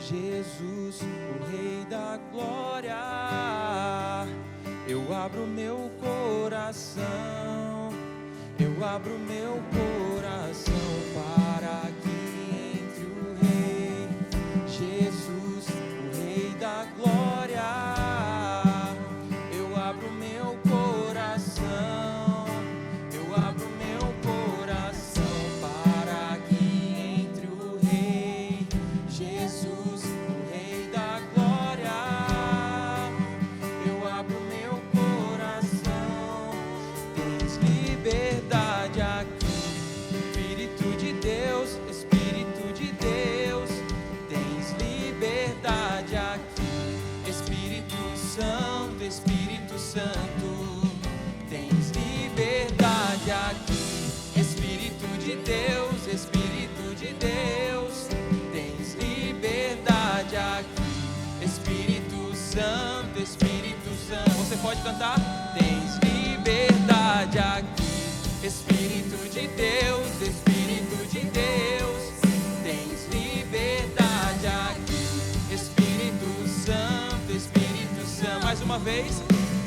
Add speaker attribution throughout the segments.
Speaker 1: Jesus, o Rei da Glória. Eu abro meu coração, eu abro meu coração para que entre o Rei Jesus, o Rei da Glória. Eu abro meu coração, eu abro meu coração para que entre o Rei Jesus, o Rei da Glória. Eu abro meu coração, tens liberdade aqui, Espírito de Deus, Espírito de Deus, tens liberdade aqui, Espírito Santo, Espírito Santo, tens liberdade aqui, Espírito de Deus, Espírito de Deus, tens liberdade aqui, Espírito Santo, Espírito Santo. Você pode cantar? Tens liberdade aqui, Espírito de Deus, Espírito de Deus, tens liberdade aqui, Espírito Santo, Espírito Santo. Mais uma vez,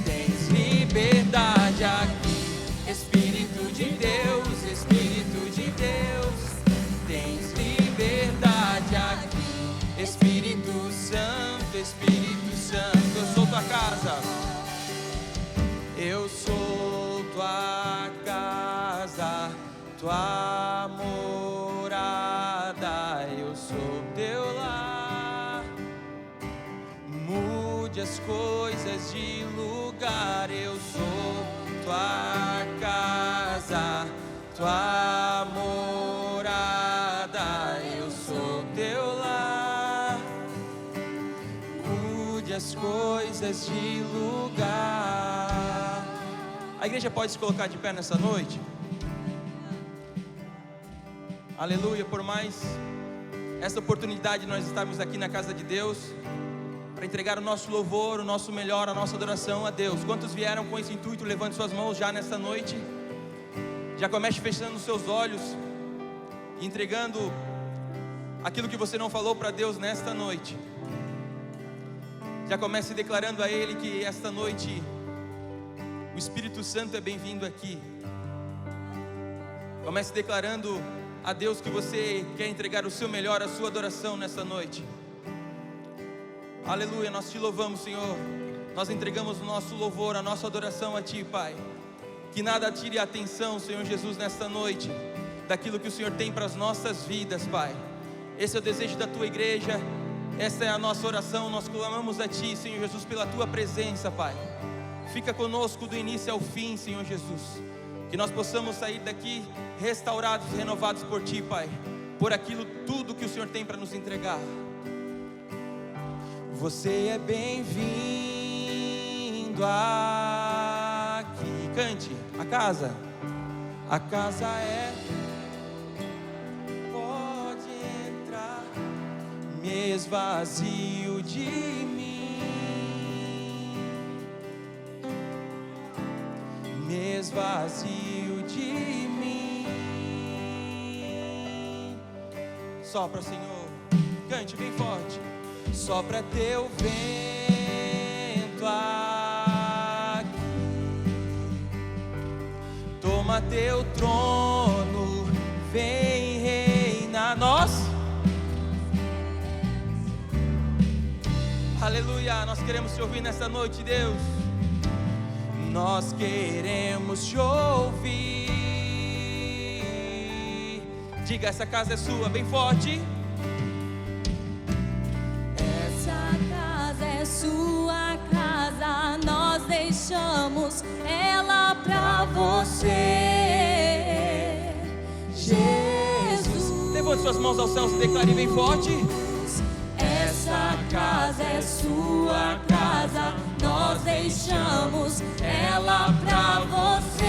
Speaker 1: tens liberdade aqui, Espírito de Deus, Espírito de Deus, tens liberdade aqui, Espírito Santo, Espírito Santo. Eu sou tua casa, eu sou tua casa, tua morada, eu sou teu lar. Mude as coisas de lugar, eu sou tua casa, tua morada, eu sou teu lar. Mude as coisas de lugar. A igreja pode se colocar de pé nessa noite? Aleluia, por mais essa oportunidade de nós estarmos aqui na casa de Deus, para entregar o nosso louvor, o nosso melhor, a nossa adoração a Deus. Quantos vieram com esse intuito? Levante suas mãos já nessa noite. Já comece fechando os seus olhos, entregando aquilo que você não falou para Deus nesta noite. Já comece declarando a Ele que esta noite o Espírito Santo é bem-vindo aqui. Comece declarando a Deus que você quer entregar o seu melhor, a sua adoração nessa noite. Aleluia, nós te louvamos, Senhor. Nós entregamos o nosso louvor, a nossa adoração a Ti, Pai. Que nada tire a atenção, Senhor Jesus, nesta noite, daquilo que o Senhor tem para as nossas vidas, Pai. Esse é o desejo da Tua igreja, essa é a nossa oração. Nós clamamos a Ti, Senhor Jesus, pela Tua presença, Pai. Fica conosco do início ao fim, Senhor Jesus. Que nós possamos sair daqui restaurados, renovados por Ti, Pai, por aquilo tudo que o Senhor tem para nos entregar. Você é bem-vindo aqui. Cante, a casa é, pode entrar, me esvazio de mim, me esvazio de mim. Sopra, Senhor, cante bem forte. Sopra teu vento aqui, toma teu trono, vem reinar. Nós, aleluia, nós queremos te ouvir nessa noite, Deus. Nós queremos te ouvir. Diga, essa casa é sua, bem forte.
Speaker 2: Sua casa, nós deixamos ela pra você, Jesus.
Speaker 1: Levante suas mãos aos céus e declare bem forte.
Speaker 2: Essa casa é sua casa, nós deixamos ela pra você,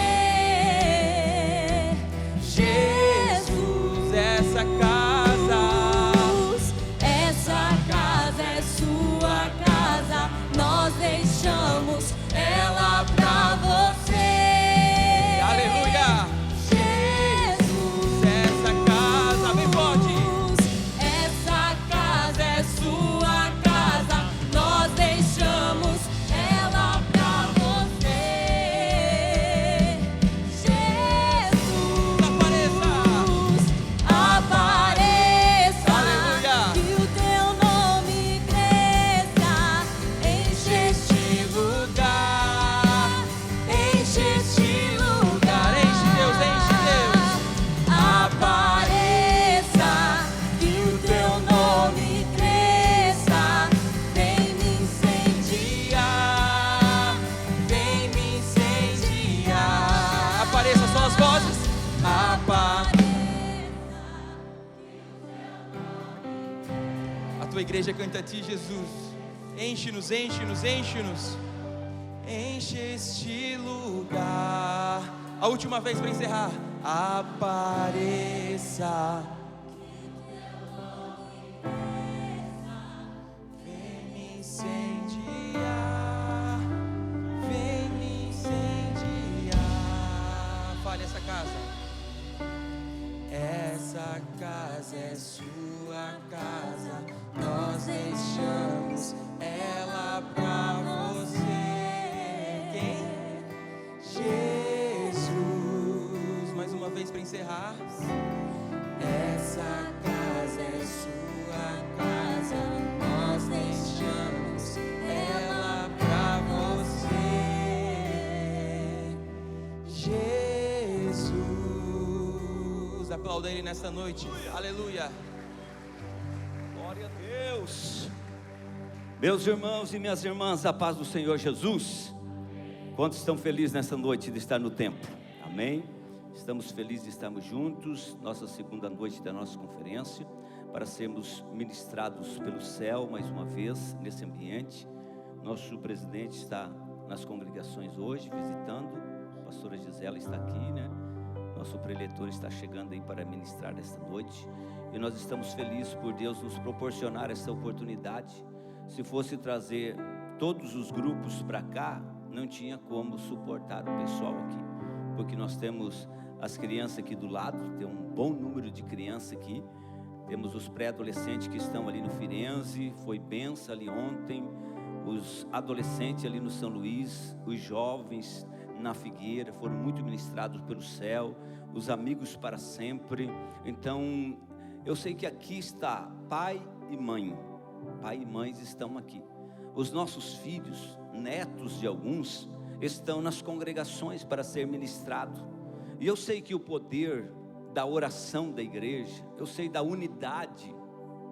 Speaker 2: Jesus.
Speaker 1: Essa casa
Speaker 2: é sua casa, nós deixamos ela pra você.
Speaker 1: Aleluia.
Speaker 2: Jesus.
Speaker 1: Essa casa, bem forte.
Speaker 2: Essa casa é sua
Speaker 1: tua igreja canta a ti, Jesus. Enche-nos, enche-nos, enche-nos. Enche este lugar. A última vez para encerrar. Apareça. Vem me incendiar. Vem me incendiar. Fale essa casa. Essa casa é sua casa. Nós deixamos ela pra você. Quem? Jesus. Mais uma vez para encerrar. Essa casa é sua casa. Nós deixamos ela pra você. Jesus. Aplauda Ele nessa noite. Aleluia.
Speaker 3: Glória a Deus. Meus irmãos e minhas irmãs, a paz do Senhor Jesus. Quantos estão felizes nessa noite de estar no templo? Amém? Estamos felizes de estarmos juntos, nossa segunda noite da nossa conferência, para sermos ministrados pelo céu mais uma vez nesse ambiente. Nosso presidente está nas congregações hoje, visitando. A pastora Gisela está aqui, né? Nosso preletor está chegando aí para ministrar esta noite. E nós estamos felizes por Deus nos proporcionar essa oportunidade. Se fosse trazer todos os grupos para cá, não tinha como suportar o pessoal aqui, porque nós temos as crianças aqui do lado, tem um bom número de crianças aqui. Temos os pré-adolescentes que estão ali no Firenze, foi benção ali ontem. Os adolescentes ali no São Luís, os jovens na Figueira, foram muito ministrados pelo céu. Os amigos para sempre. Então, eu sei que aqui está pai e mãe. Pai e mães estão aqui. Os nossos filhos, netos de alguns, estão nas congregações para ser ministrado. E eu sei que o poder da oração da igreja, eu sei da unidade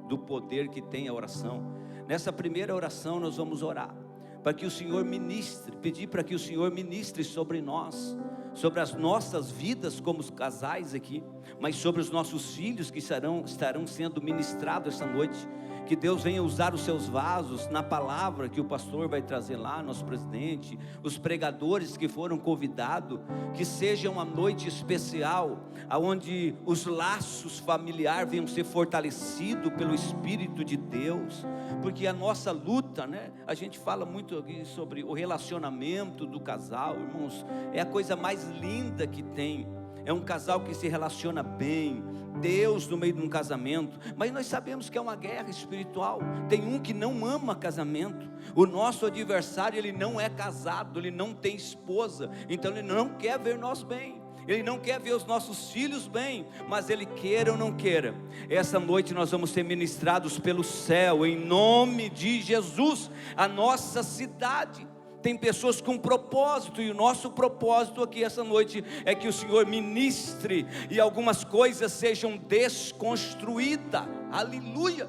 Speaker 3: do poder que tem a oração. Nessa primeira oração nós vamos orar para que o Senhor ministre, pedir para que o Senhor ministre sobre nós, sobre as nossas vidas como os casais aqui, mas sobre os nossos filhos que estarão sendo ministrados esta noite. Que Deus venha usar os seus vasos na palavra que o pastor vai trazer lá, nosso presidente, os pregadores que foram convidados, que seja uma noite especial, onde os laços familiares venham ser fortalecidos pelo Espírito de Deus, porque a nossa luta, né? A gente fala muito aqui sobre o relacionamento do casal, irmãos, é a coisa mais linda que tem. É um casal que se relaciona bem, Deus no meio de um casamento. Mas nós sabemos que é uma guerra espiritual. Tem um que não ama casamento. O nosso adversário, ele não é casado, ele não tem esposa, então ele não quer ver nós bem. Ele não quer ver os nossos filhos bem, mas ele queira ou não queira, essa noite nós vamos ser ministrados pelo céu, em nome de Jesus. A nossa cidade tem pessoas com propósito, e o nosso propósito aqui essa noite é que o Senhor ministre e algumas coisas sejam desconstruídas. Aleluia!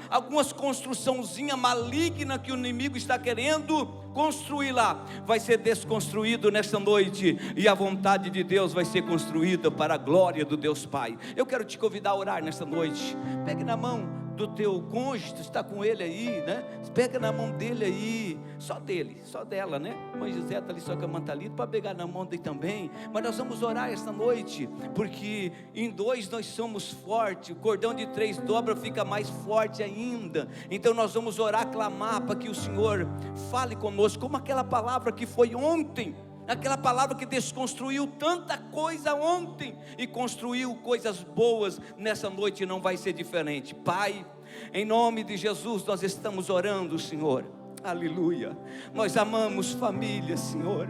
Speaker 3: Algumas construçãozinha maligna que o inimigo está querendo construir lá, vai ser desconstruído nesta noite, e a vontade de Deus vai ser construída para a glória do Deus Pai. Eu quero te convidar a orar nesta noite. Pegue na mão do teu cônjuge, está com ele aí, né? Pega na mão dele aí, só dele, só dela, né? Mãe José está ali, só com a mantalita, para pegar na mão dele também. Mas nós vamos orar esta noite, porque em dois nós somos fortes, o cordão de 3 dobra, fica mais forte ainda. Então nós vamos orar, clamar para que o Senhor fale conosco, como aquela palavra que foi ontem, aquela palavra que desconstruiu tanta coisa ontem e construiu coisas boas, nessa noite não vai ser diferente. Pai, em nome de Jesus nós estamos orando, Senhor, aleluia. Nós amamos família, Senhor.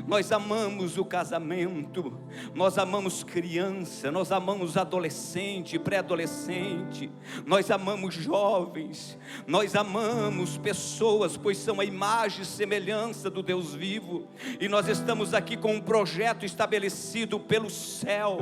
Speaker 3: Nós amamos o casamento, nós amamos criança, nós amamos adolescente, pré-adolescente, nós amamos jovens, nós amamos pessoas, pois são a imagem e semelhança do Deus vivo. E nós estamos aqui com um projeto estabelecido pelo céu,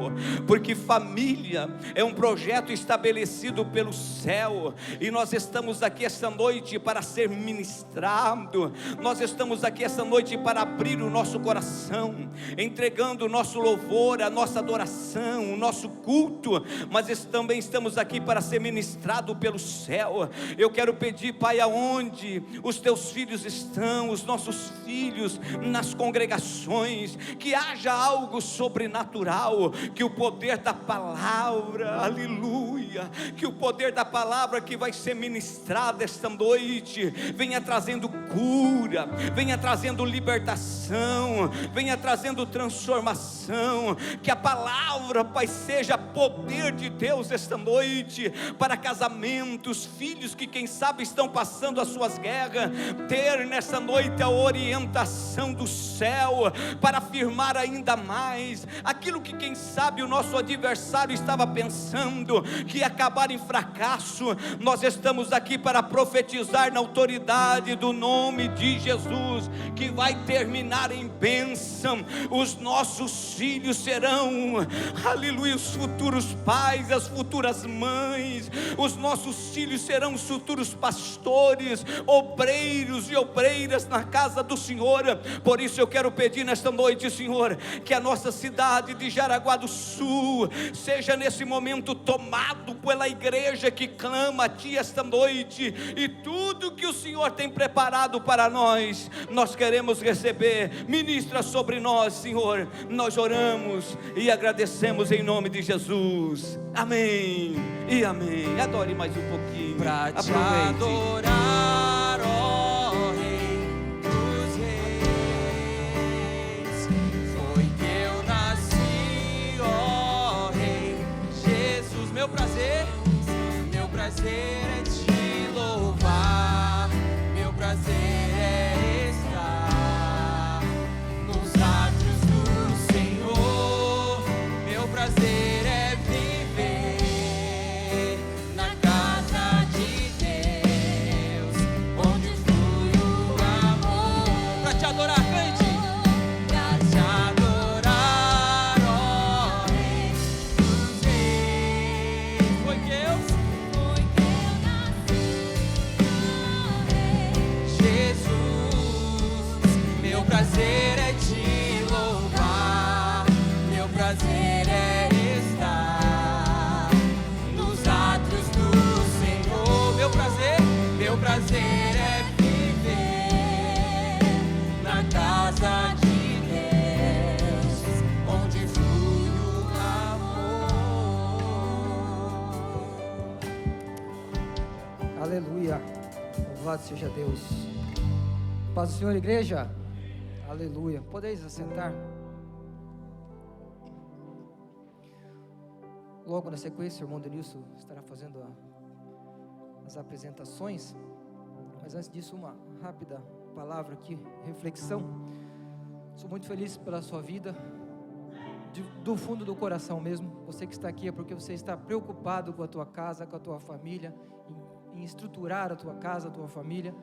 Speaker 3: porque família é um projeto estabelecido pelo céu. E nós estamos aqui esta noite para ser ministrado, nós estamos aqui esta noite para abrir o nosso nosso coração, entregando o nosso louvor, a nossa adoração, o nosso culto, mas também estamos aqui para ser ministrado pelo céu. Eu quero pedir, Pai, aonde os teus filhos estão, os nossos filhos nas congregações, que haja algo sobrenatural, que o poder da palavra, aleluia, que o poder da palavra que vai ser ministrada esta noite, venha trazendo cura, venha trazendo libertação, venha trazendo transformação, que a palavra, Pai, seja poder de Deus esta noite, para casamentos, filhos que quem sabe estão passando as suas guerras, ter nessa noite a orientação do céu, para afirmar ainda mais, aquilo que quem sabe o nosso adversário estava pensando, que ia acabar em fracasso, nós estamos aqui para profetizar na autoridade do nome de Jesus, que vai terminar em bênção. Os nossos filhos serão, aleluia, os futuros pais, as futuras mães, os nossos filhos serão os futuros pastores, obreiros e obreiras na casa do Senhor. Por isso eu quero pedir nesta noite, Senhor, que a nossa cidade de Jaraguá do Sul seja nesse momento tomado pela igreja que clama a Ti esta noite, e tudo que o Senhor tem preparado para nós, nós queremos receber. Ministra sobre nós, Senhor, nós oramos e agradecemos em nome de Jesus, amém e amém. Adore mais um pouquinho,
Speaker 1: Pra te
Speaker 3: aproveite.
Speaker 1: adorar, ó Rei dos Reis, foi que eu nasci, ó Rei Jesus. Meu prazer é te louvar, meu prazer é estar nos átrios do Senhor, meu prazer é viver na casa de Deus, onde flui o amor. Pra te adorar, cante. Pra te adorar, ó Rei dos Reis, foi que eu meu prazer é te louvar, meu prazer é estar nos átrios do Senhor. Meu prazer é viver na casa de Deus, onde flui o amor.
Speaker 4: Aleluia, louvado seja Deus. Paz do Senhor, igreja. Aleluia. Podeis assentar. Logo na sequência, o irmão Denilson estará fazendo as apresentações. Mas antes disso, uma rápida palavra aqui, reflexão. Sou muito feliz pela sua vida, do fundo do coração mesmo. Você que está aqui é porque você está preocupado com a tua casa, com a tua família, em estruturar a tua casa, a tua família.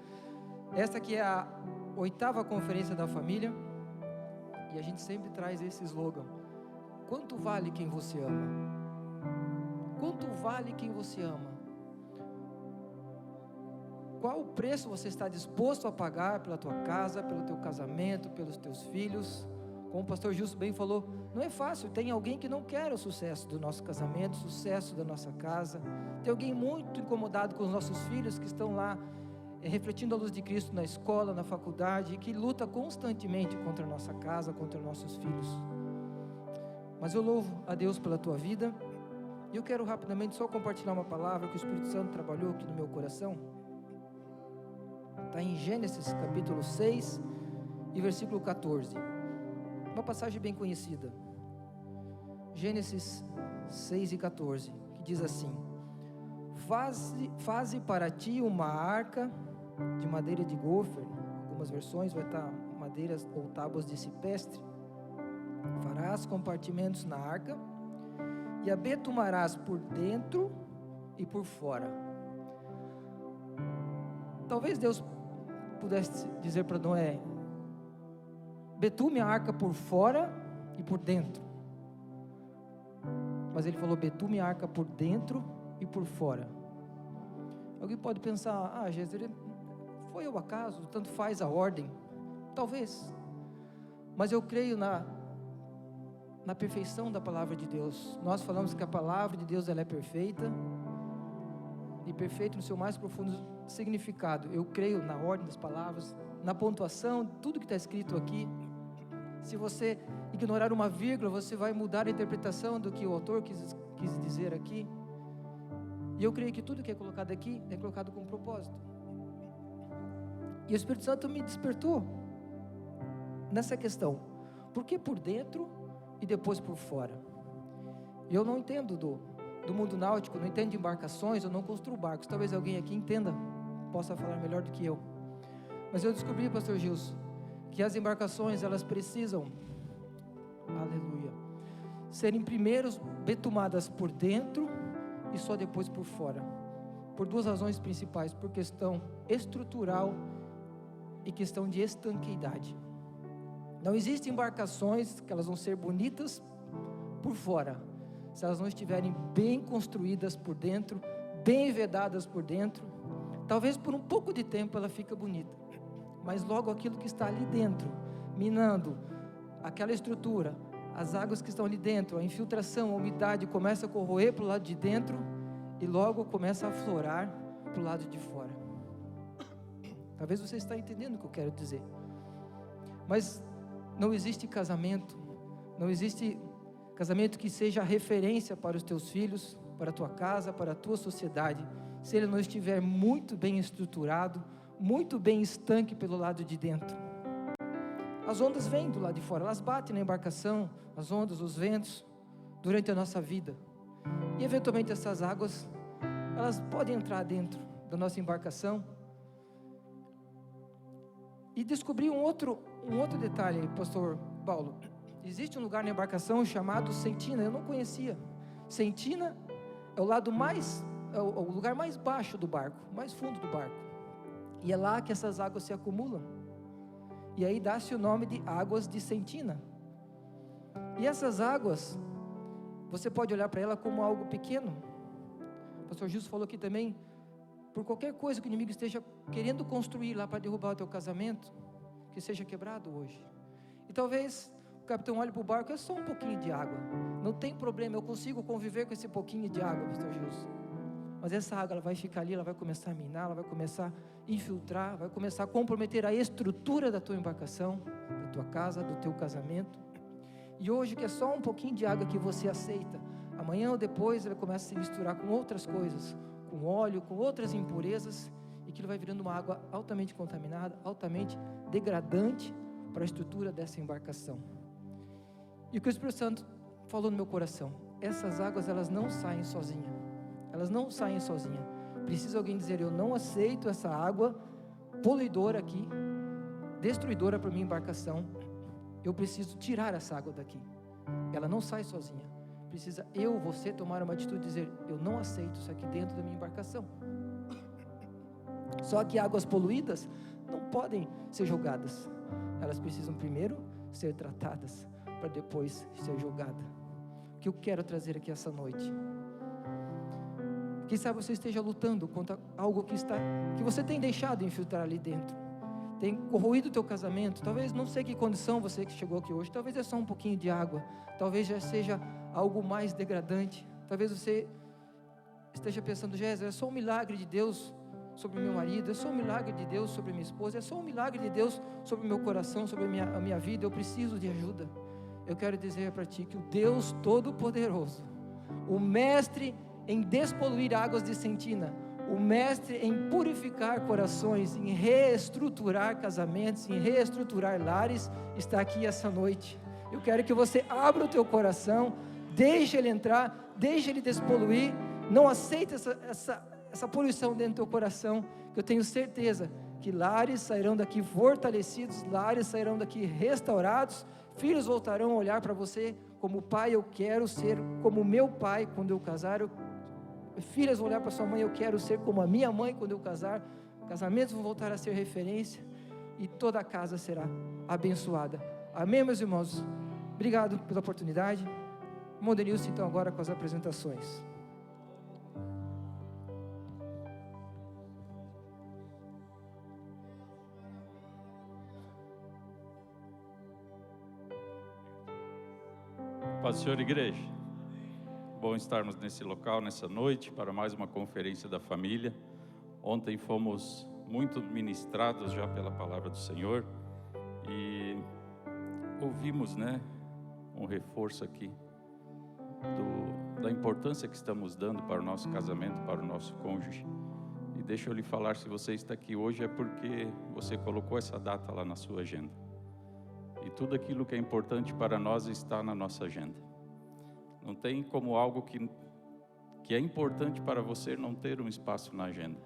Speaker 4: Esta aqui é a 8ª conferência da família, e a gente sempre traz esse slogan: quanto vale quem você ama? Quanto vale quem você ama? Qual o preço você está disposto a pagar pela tua casa, pelo teu casamento, pelos teus filhos? Como o pastor Gilson bem falou, não é fácil. Tem alguém que não quer o sucesso do nosso casamento, o sucesso da nossa casa. Tem alguém muito incomodado com os nossos filhos que estão lá refletindo a luz de Cristo na escola, na faculdade, e que luta constantemente contra a nossa casa, contra nossos filhos. Mas eu louvo a Deus pela tua vida, e eu quero rapidamente só compartilhar uma palavra que o Espírito Santo trabalhou aqui no meu coração. Está em Gênesis capítulo 6 e versículo 14, uma passagem bem conhecida. Gênesis 6 e 14, que diz assim: Faze para ti uma arca de madeira de gofer. Algumas versões vai estar madeiras ou tábuas de cipestre. Farás compartimentos na arca e a betumarás por dentro e por fora. Talvez Deus pudesse dizer para Noé: betume a arca por fora e por dentro. Mas ele falou: betume a arca por dentro e por fora. Alguém pode pensar: Jesus, foi ao acaso, tanto faz a ordem. Talvez, mas eu creio na perfeição da palavra de Deus. Nós falamos que a palavra de Deus ela é perfeita, e perfeita no seu mais profundo significado. Eu creio na ordem das palavras, na pontuação, tudo que está escrito aqui. Se você ignorar uma vírgula, você vai mudar a interpretação do que o autor quis dizer aqui. E eu creio que tudo que é colocado aqui é colocado com propósito. E o Espírito Santo me despertou nessa questão: por que por dentro e depois por fora? Eu não entendo do mundo náutico, não entendo de embarcações, eu não construo barcos. Talvez alguém aqui entenda, possa falar melhor do que eu. Mas eu descobri, pastor Gilson, que as embarcações, elas precisam, aleluia, serem primeiro betumadas por dentro e só depois por fora, por duas razões principais: por questão estrutural e questão de estanqueidade. Não existem embarcações que elas vão ser bonitas por fora, se elas não estiverem bem construídas por dentro, bem vedadas por dentro. Talvez por um pouco de tempo ela fica bonita, mas logo aquilo que está ali dentro, minando aquela estrutura, as águas que estão ali dentro, a infiltração, a umidade começa a corroer para o lado de dentro e logo começa a aflorar para o lado de fora. Talvez você está entendendo o que eu quero dizer. Mas não existe casamento, não existe casamento que seja referência para os teus filhos, para a tua casa, para a tua sociedade, se ele não estiver muito bem estruturado, muito bem estanque pelo lado de dentro. As ondas vêm do lado de fora, elas batem na embarcação, as ondas, os ventos, durante a nossa vida. E eventualmente essas águas, elas podem entrar dentro da nossa embarcação. E descobri um outro detalhe, pastor Paulo. Existe um lugar na embarcação chamado Sentina, eu não conhecia. Sentina é o lado mais, é o lugar mais baixo do barco, mais fundo do barco. E é lá que essas águas se acumulam. E aí dá-se o nome de águas de Sentina. E essas águas, você pode olhar para ela como algo pequeno. O pastor Gilson falou aqui também, por qualquer coisa que o inimigo esteja querendo construir lá para derrubar o teu casamento, que seja quebrado hoje. E talvez o capitão olhe para o barco, é só um pouquinho de água, não tem problema, eu consigo conviver com esse pouquinho de água, pastor Gilson. Mas essa água, ela vai ficar ali, ela vai começar a minar, ela vai começar a infiltrar, vai começar a comprometer a estrutura da tua embarcação, da tua casa, do teu casamento. E hoje que é só um pouquinho de água que você aceita, amanhã ou depois ela começa a se misturar com outras coisas, com óleo, com outras impurezas, e aquilo vai virando uma água altamente contaminada, altamente degradante para a estrutura dessa embarcação. E o que o Espírito Santo falou no meu coração: essas águas, elas não saem sozinhas, elas não saem sozinhas. Precisa alguém dizer: eu não aceito essa água poluidora aqui, destruidora para minha embarcação, eu preciso tirar essa água daqui. Ela não sai sozinha. Precisa você tomar uma atitude e dizer: eu não aceito isso aqui dentro da minha embarcação. Só que águas poluídas não podem ser jogadas, elas precisam primeiro ser tratadas, para depois ser jogadas. O que eu quero trazer aqui essa noite, quem sabe você esteja lutando contra algo que você tem deixado infiltrar ali dentro, tem corroído o teu casamento. Talvez, não sei que condição você que chegou aqui hoje, talvez é só um pouquinho de água, talvez já seja algo mais degradante. Talvez você esteja pensando: Jéssica, é só um milagre de Deus sobre o meu marido, é só um milagre de Deus sobre a minha esposa, é só um milagre de Deus sobre o meu coração, sobre a minha vida, eu preciso de ajuda. Eu quero dizer para ti que o Deus Todo-Poderoso, o mestre em despoluir águas de Sentina, o mestre em purificar corações, em reestruturar casamentos, em reestruturar lares, está aqui essa noite. Eu quero que você abra o teu coração, deixe ele entrar, deixe ele despoluir, não aceite essa poluição dentro do teu coração, que eu tenho certeza que lares sairão daqui fortalecidos, lares sairão daqui restaurados, filhos voltarão a olhar para você como pai. Eu quero ser como meu pai quando eu casar, filhas vão olhar para sua mãe: eu quero ser como a minha mãe quando eu casar. Casamentos vão voltar a ser referência e toda a casa será abençoada. Amém, meus irmãos? Obrigado pela oportunidade. Irmão Denilson, então, agora com as apresentações.
Speaker 5: Paz do Senhor, igreja. Bom estarmos nesse local, nessa noite, para mais uma conferência da família. Ontem fomos muito ministrados já pela palavra do Senhor e ouvimos, um reforço aqui da importância que estamos dando para o nosso casamento, para o nosso cônjuge. E deixa eu lhe falar, se você está aqui hoje é porque você colocou essa data lá na sua agenda. E tudo aquilo que é importante para nós está na nossa agenda. Não tem como algo que é importante para você não ter um espaço na agenda.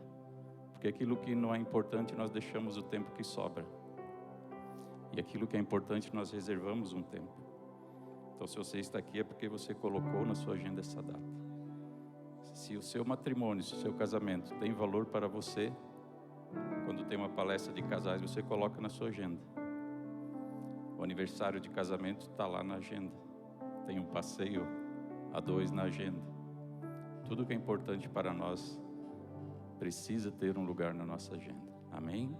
Speaker 5: Porque aquilo que não é importante nós deixamos o tempo que sobra. E aquilo que é importante nós reservamos um tempo. Então se você está aqui é porque você colocou na sua agenda essa data. Se o seu matrimônio, se o seu casamento tem valor para você, quando tem uma palestra de casais, você coloca na sua agenda. O aniversário de casamento está lá na agenda. Tem um passeio a 2 na agenda. Tudo que é importante para nós precisa ter um lugar na nossa agenda. Amém?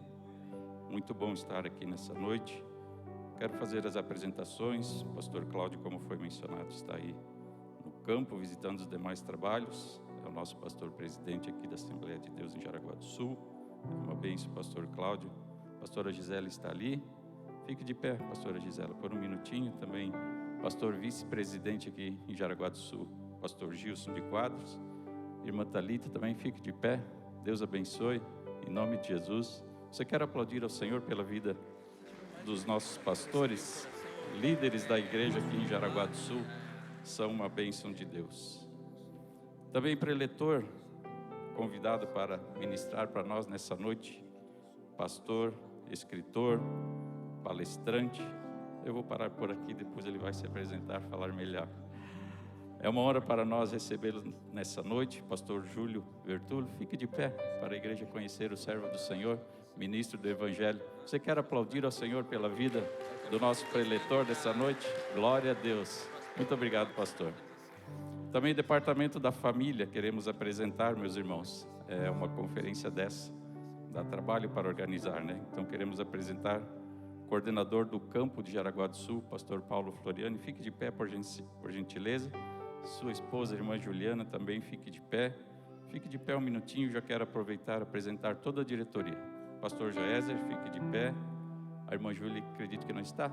Speaker 5: Muito bom estar aqui nessa noite. Quero fazer as apresentações. O pastor Cláudio, como foi mencionado, está aí no campo visitando os demais trabalhos. É o nosso pastor presidente aqui da Assembleia de Deus em Jaraguá do Sul. É uma bênção, pastor Cláudio. A pastora Gisela está ali. Fique de pé, pastora Gisela, por um minutinho. Também pastor vice-presidente aqui em Jaraguá do Sul, pastor Gilson de Quadros. Irmã Thalita também, fique de pé. Deus abençoe, em nome de Jesus. Você quer aplaudir ao Senhor pela vida dos nossos pastores, líderes da igreja aqui em Jaraguá do Sul, são uma bênção de Deus. Também preletor, convidado para ministrar para nós nessa noite, pastor, escritor, palestrante. Eu vou parar por aqui, depois ele vai se apresentar, falar melhor. É uma honra para nós recebê-lo nessa noite, pastor Júlio Vertulo. Fique de pé para a igreja conhecer o servo do Senhor, ministro do Evangelho. Você quer aplaudir ao Senhor pela vida do nosso preletor dessa noite? Glória a Deus. Muito obrigado, pastor. Também departamento da família, queremos apresentar, meus irmãos. É uma conferência dessa, dá trabalho para organizar, Então queremos apresentar o coordenador do campo de Jaraguá do Sul, pastor Paulo Floriani. Fique de pé, por gentileza. Sua esposa, irmã Juliana, também fique de pé. Fique de pé um minutinho, já quero aproveitar e apresentar toda a diretoria. Pastor Jaézer, fique de pé. A irmã Júlia, acredito que não está.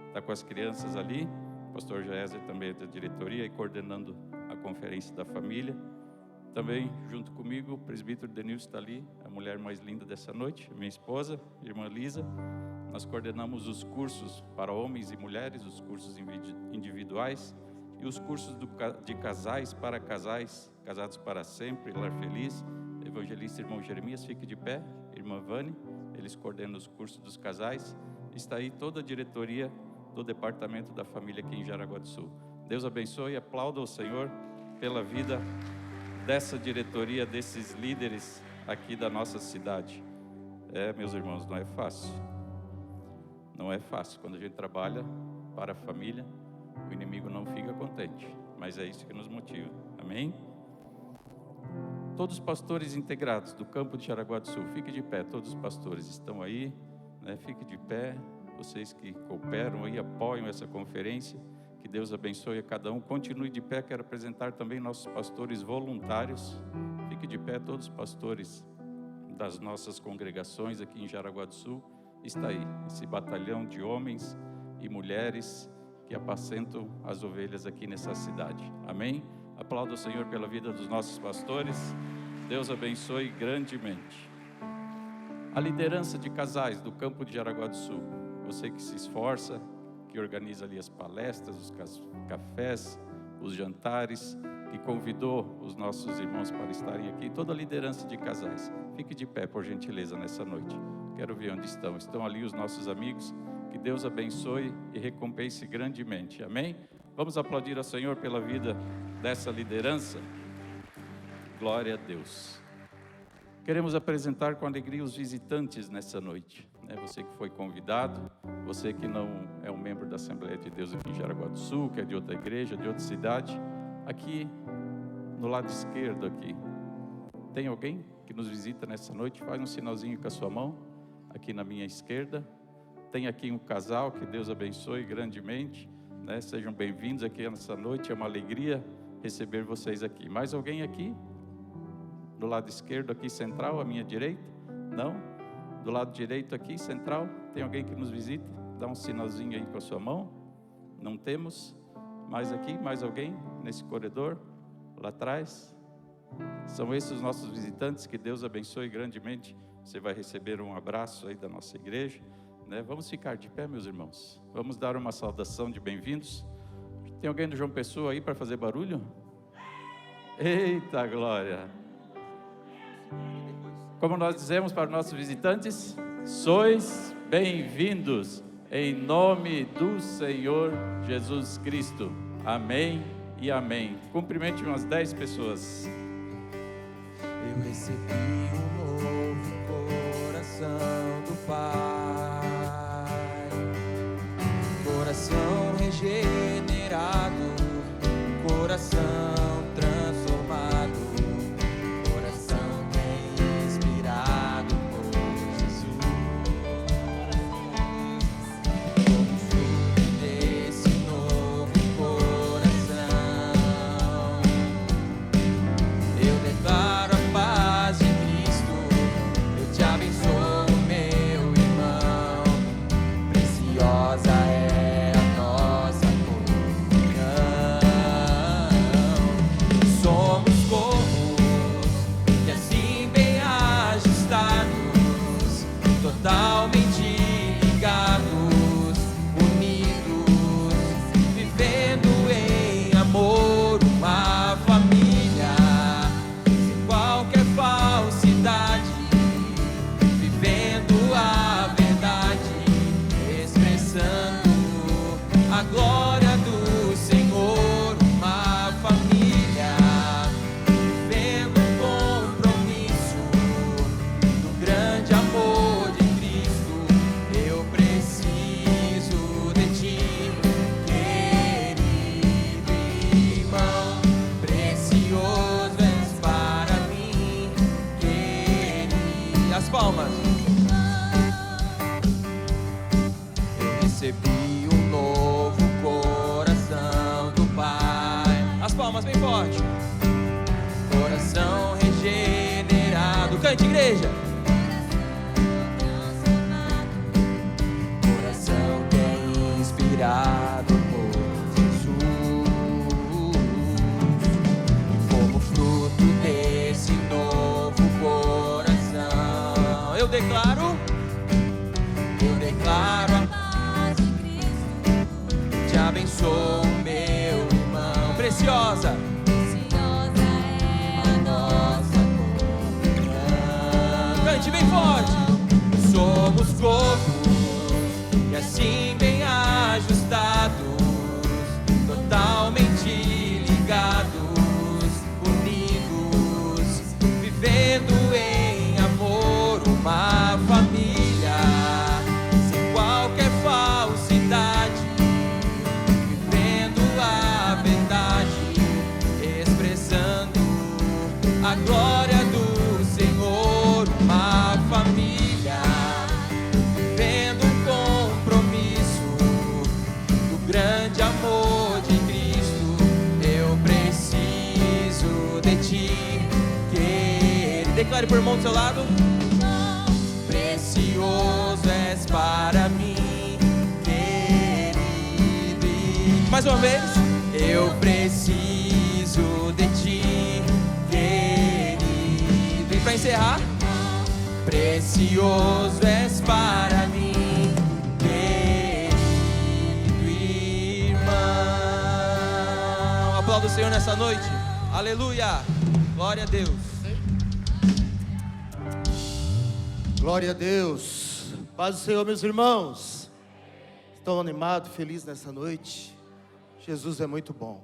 Speaker 5: Está com as crianças ali. Pastor Jaézer também é da diretoria e coordenando a conferência da família. Também, junto comigo, o presbítero Denilson está ali, a mulher mais linda dessa noite, minha esposa, irmã Lisa. Nós coordenamos os cursos para homens e mulheres, os cursos individuais e os cursos de casais para casais, casados para sempre, lar feliz. Evangelista irmão Jeremias, fique de pé. Irmã Vani, eles coordenam os cursos dos casais. Está aí toda a diretoria do departamento da família aqui em Jaraguá do Sul. Deus abençoe e aplauda o Senhor pela vida dessa diretoria, desses líderes aqui da nossa cidade. Meus irmãos, não é fácil. Não é fácil. Quando a gente trabalha para a família, o inimigo não fica contente, mas é isso que nos motiva. Amém? Todos os pastores integrados do campo de Jaraguá do Sul, fique de pé. Todos os pastores estão aí, Fique de pé. Vocês que cooperam aí, apoiam essa conferência. Que Deus abençoe a cada um. Continue de pé. Quero apresentar também nossos pastores voluntários. Fique de pé, todos os pastores das nossas congregações aqui em Jaraguá do Sul. Está aí, esse batalhão de homens e mulheres que apacentam as ovelhas aqui nessa cidade. Amém? Aplauda o Senhor pela vida dos nossos pastores. Deus abençoe grandemente. A liderança de casais do campo de Jaraguá do Sul. Você que se esforça, que organiza ali as palestras, os cafés, os jantares, que convidou os nossos irmãos para estarem aqui. Toda a liderança de casais. Fique de pé, por gentileza, nessa noite. Quero ver onde estão. Estão ali os nossos amigos. Que Deus abençoe e recompense grandemente. Amém? Vamos aplaudir ao Senhor pela vida dessa liderança. Glória a Deus. Queremos apresentar com alegria os visitantes nessa noite. Você que foi convidado, você que não é um membro da Assembleia de Deus aqui em Jaraguá do Sul, que é de outra igreja, de outra cidade. Aqui, no lado esquerdo aqui, tem alguém que nos visita nessa noite? Faz um sinalzinho com a sua mão, aqui na minha esquerda. Tem aqui um casal, que Deus abençoe grandemente. né? Sejam bem-vindos aqui nessa noite, é uma alegria receber vocês aqui. Mais alguém aqui? Do lado esquerdo aqui, central, à minha direita? Não? Do lado direito aqui, central, tem alguém que nos visita? Dá um sinalzinho aí com a sua mão. Não temos? Mais aqui, mais alguém? Nesse corredor, lá atrás? São esses os nossos visitantes, que Deus abençoe grandemente. Você vai receber um abraço aí da nossa igreja, né? Vamos ficar de pé, meus irmãos. Vamos dar uma saudação de bem-vindos. Tem alguém do João Pessoa aí para fazer barulho? Eita glória! Como nós dizemos para os nossos visitantes, sois bem-vindos em nome do Senhor Jesus Cristo. Amém e amém. Cumprimente umas 10 pessoas.
Speaker 1: Eu recebi um novo coração do Pai, coração regenerado, coração transformado, coração que é inspirado por Jesus. Como fruto desse novo coração, eu declaro a paz de Cristo, eu te abençoo, meu irmão, preciosa é a nossa comunhão. Somos corpos que assim bem ajustados, totalmente ligados, unidos, vivendo em amor, uma família, sem qualquer falsidade, vivendo a verdade, expressando a glória do Senhor, uma família, vivendo um compromisso do grande amor de Cristo. Eu preciso de ti, querido irmão, precioso és para mim, querido. As palmas. Eu recebi um novo coração do Pai. As palmas bem forte. Coração regenerado. Cante, igreja. Coração que é inspirado por Jesus. E como fruto desse novo coração, eu declaro a
Speaker 2: Paz de Cristo,
Speaker 1: te abençoo, meu irmão. Preciosa
Speaker 2: preciosa é a nossa comunhão.
Speaker 1: cante bem forte. Somos corpos e assim bem ajustados, totalmente ligados, unidos, vivendo em amor, uma família, sem qualquer falsidade, vivendo a verdade, expressando a glória do Senhor, uma família, vivendo um compromisso do grande amor de Cristo. Eu preciso de ti, querido. Declare por irmão do seu lado. Precioso és para mim, querido. Mais uma vez. Eu preciso de ti, querido. E para encerrar. Precioso és para mim, querido irmão. Aplauda o Senhor nessa noite. Aleluia. Glória a Deus.
Speaker 6: Glória a Deus. Paz do Senhor, meus irmãos. Estão animados, felizes nessa noite? Jesus é muito bom.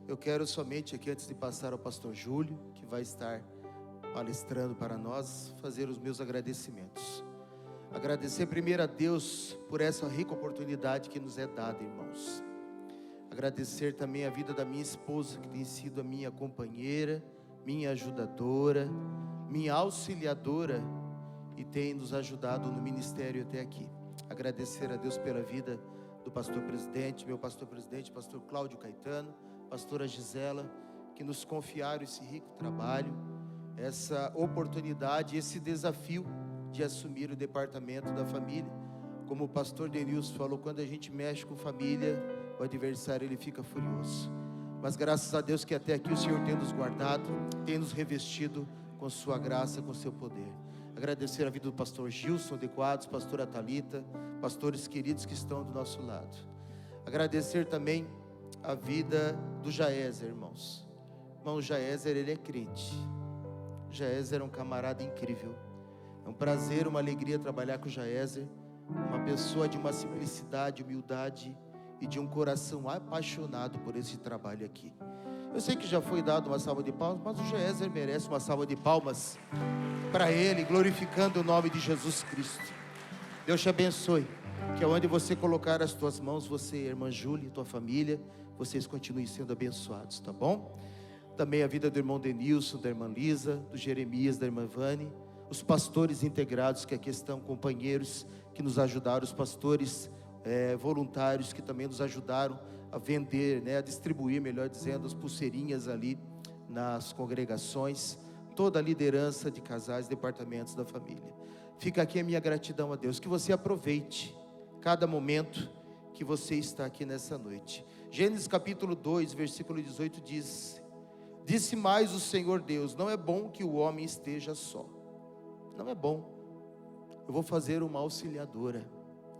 Speaker 6: Eu quero somente aqui, antes de passar ao pastor Júlio, que vai estar palestrando para nós, fazer os meus agradecimentos. Agradecer primeiro a Deus por essa rica oportunidade que nos é dada, irmãos. Agradecer também a vida da minha esposa, que tem sido a minha companheira, minha ajudadora, minha auxiliadora, e tem nos ajudado no ministério até aqui. Agradecer a Deus pela vida do pastor presidente, meu pastor presidente, pastor Cláudio Caetano, pastora Gisela, que nos confiaram esse rico trabalho, essa oportunidade, esse desafio de assumir o departamento da família. Como o pastor Denilson falou, quando a gente mexe com família, o adversário ele fica furioso. Mas graças a Deus que até aqui o Senhor tem nos guardado, tem nos revestido com sua graça, com seu poder. Agradecer a vida do pastor Gilson de Quadros, pastora Thalita, pastores queridos que estão do nosso lado. Agradecer também a vida do Jaézer, irmãos. Irmão Jaézer, ele é crente. Jaézer é um camarada incrível. É um prazer, uma alegria trabalhar com o Jaézer. Uma pessoa de uma simplicidade, humildade e de um coração apaixonado por esse trabalho aqui. Eu sei que já foi dado uma salva de palmas, mas o Jaézer merece uma salva de palmas para ele, glorificando o nome de Jesus Cristo. Deus te abençoe, que aonde você colocar as tuas mãos, você, irmã Júlia, tua família, vocês continuem sendo abençoados, tá bom? Também a vida do irmão Denilson, da irmã Lisa, do Jeremias, da irmã Vani, os pastores integrados que aqui estão, companheiros que nos ajudaram, os pastores voluntários que também nos ajudaram a vender, a distribuir, melhor dizendo, as pulseirinhas ali nas congregações, toda a liderança de casais, departamentos da família. Fica aqui a minha gratidão a Deus, que você aproveite cada momento que você está aqui nessa noite. Gênesis capítulo 2, versículo 18 diz: disse mais o Senhor Deus, não é bom que o homem esteja só. Não é bom. Eu vou fazer uma auxiliadora,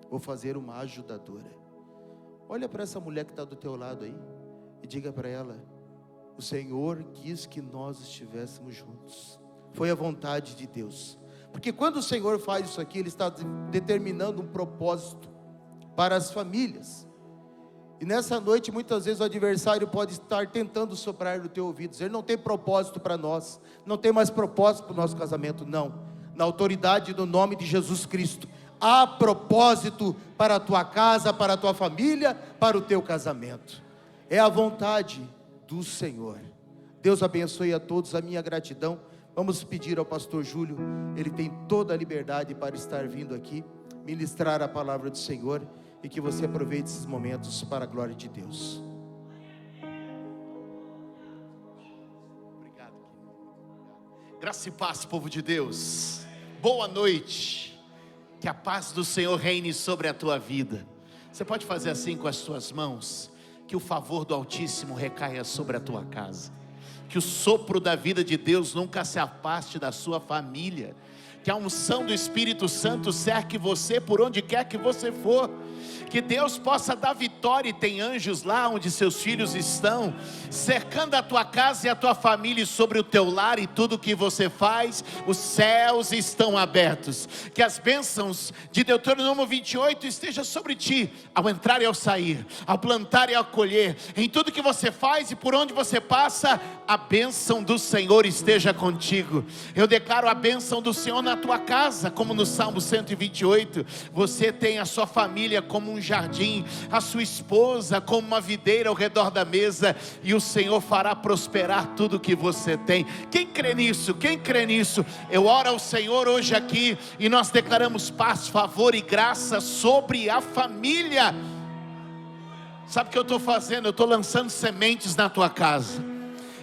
Speaker 6: vou fazer uma ajudadora. Olha para essa mulher que está do teu lado aí e diga para ela: o Senhor quis que nós estivéssemos juntos. Foi a vontade de Deus. Porque quando o Senhor faz isso aqui, Ele está determinando um propósito para as famílias. E nessa noite, muitas vezes o adversário pode estar tentando soprar no teu ouvido, dizer: não tem propósito para nós, não tem mais propósito para o nosso casamento. Não, na autoridade do nome de Jesus Cristo, há propósito para a tua casa, para a tua família, para o teu casamento. É a vontade do Senhor. Deus abençoe a todos, a minha gratidão. Vamos pedir ao pastor Júlio, ele tem toda a liberdade para estar vindo aqui, ministrar a palavra do Senhor, e que você aproveite esses momentos para a glória de Deus.
Speaker 7: Obrigado. Graça e paz, povo de Deus. Boa noite. Que a paz do Senhor reine sobre a tua vida. Você pode fazer assim com as suas mãos? Que o favor do Altíssimo recaia sobre a tua casa. Que o sopro da vida de Deus nunca se afaste da sua família. Que a unção do Espírito Santo cerque você por onde quer que você for. Que Deus possa dar vitória, e tem anjos lá onde seus filhos estão, cercando a tua casa e a tua família, e sobre o teu lar e tudo que você faz, os céus estão abertos. Que as bênçãos de Deuteronômio 28 estejam sobre ti, ao entrar e ao sair, ao plantar e ao colher, em tudo que você faz e por onde você passa, a bênção do Senhor esteja contigo. Eu declaro a bênção do Senhor na tua casa, como no Salmo 128, você tem a sua família como um jardim, a sua esposa como uma videira ao redor da mesa, e o Senhor fará prosperar tudo que você tem. Quem crê nisso? Quem crê nisso? Eu oro ao Senhor hoje aqui, e nós declaramos paz, favor e graça sobre a família. Sabe o que eu estou fazendo? Eu estou lançando sementes na tua casa.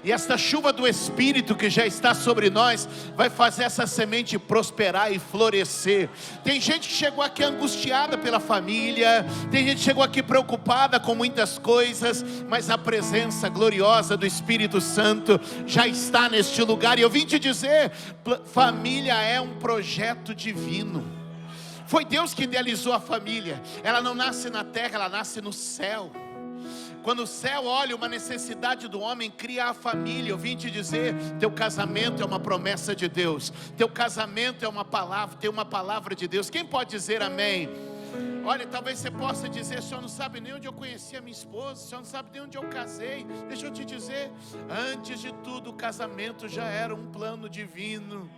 Speaker 7: E esta chuva do Espírito que já está sobre nós vai fazer essa semente prosperar e florescer. Tem gente que chegou aqui angustiada pela família, tem gente que chegou aqui preocupada com muitas coisas, mas a presença gloriosa do Espírito Santo já está neste lugar. E eu vim te dizer, família é um projeto divino. Foi Deus que idealizou a família. Ela não nasce na terra, ela nasce no céu. Quando o céu olha uma necessidade do homem, cria a família. Eu vim te dizer, teu casamento é uma promessa de Deus. Teu casamento é uma palavra, tem uma palavra de Deus. Quem pode dizer amém? Olha, talvez você possa dizer: o senhor não sabe nem onde eu conheci a minha esposa, o senhor não sabe nem onde eu casei. Deixa eu te dizer, antes de tudo o casamento já era um plano divino.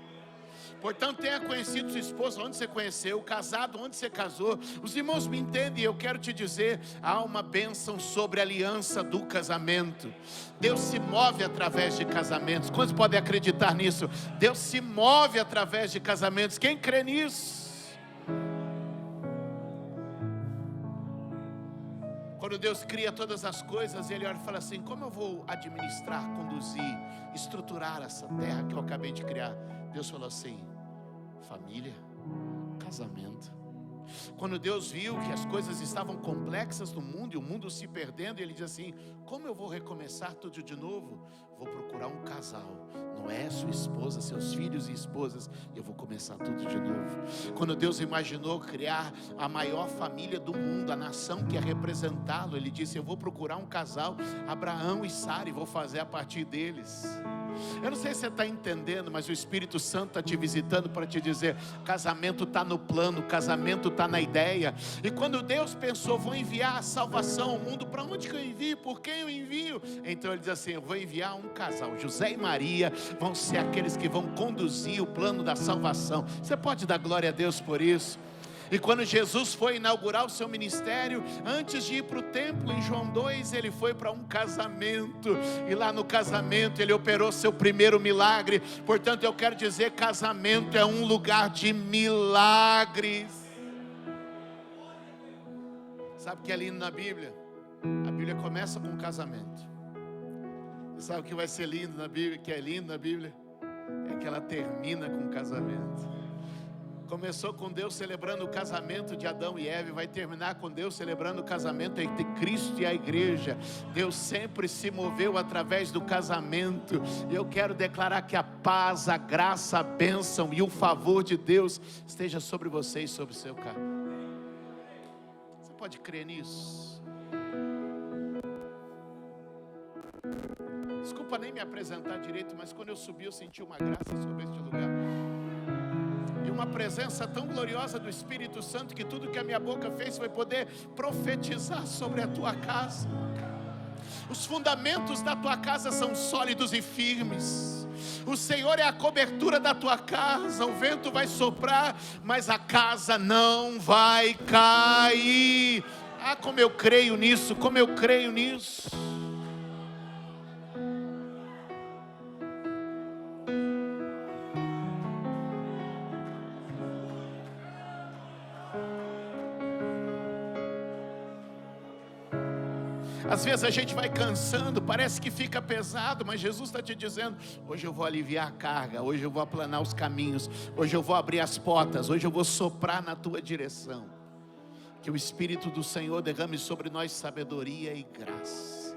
Speaker 7: Portanto, tenha conhecido sua esposa onde você conheceu, casado onde você casou. Os irmãos me entendem, eu quero te dizer, há uma bênção sobre a aliança do casamento. Deus se move através de casamentos. Quantos podem acreditar nisso? Deus se move através de casamentos. Quem crê nisso? Quando Deus cria todas as coisas, Ele olha e fala assim: como eu vou administrar, conduzir, estruturar essa terra que eu acabei de criar? Deus falou assim: família, casamento. Quando Deus viu que as coisas estavam complexas no mundo e o mundo se perdendo, Ele diz assim: como eu vou recomeçar tudo de novo? Vou procurar um casal, Noé, sua esposa, seus filhos e esposas, e eu vou começar tudo de novo. Quando Deus imaginou criar a maior família do mundo, a nação que ia representá-lo, Ele disse: eu vou procurar um casal, Abraão e Sara, e vou fazer a partir deles. Eu não sei se você está entendendo, mas o Espírito Santo está te visitando para te dizer: casamento está no plano, casamento está na ideia. E quando Deus pensou: vou enviar a salvação ao mundo, para onde que eu envio? Por quem eu envio? Então Ele diz assim: eu vou enviar um casal, José e Maria vão ser aqueles que vão conduzir o plano da salvação. Você pode dar glória a Deus por isso? E quando Jesus foi inaugurar o seu ministério, antes de ir para o templo, em João 2, ele foi para um casamento, e lá no casamento ele operou seu primeiro milagre. Portanto, eu quero dizer, casamento é um lugar de milagres. Sabe o que é lindo na Bíblia? A Bíblia começa com um casamento. Você sabe o que vai ser lindo na Bíblia? Que é lindo na Bíblia? É que ela termina com um casamento. Começou com Deus celebrando o casamento de Adão e Eva, e vai terminar com Deus celebrando o casamento entre Cristo e a igreja. Deus sempre se moveu através do casamento. E eu quero declarar que a paz, a graça, a bênção e o favor de Deus esteja sobre você e sobre o seu carro. Você pode crer nisso? Desculpa nem me apresentar direito, mas quando eu subi eu senti uma graça sobre este lugar. E uma presença tão gloriosa do Espírito Santo, que tudo que a minha boca fez foi poder profetizar sobre a tua casa. Os fundamentos da tua casa são sólidos e firmes. O Senhor é a cobertura da tua casa. O vento vai soprar, mas a casa não vai cair. Ah, como eu creio nisso, como eu creio nisso. Às vezes a gente vai cansando, parece que fica pesado, mas Jesus está te dizendo: hoje eu vou aliviar a carga, hoje eu vou aplanar os caminhos, hoje eu vou abrir as portas, hoje eu vou soprar na tua direção. Que o Espírito do Senhor derrame sobre nós sabedoria e graça.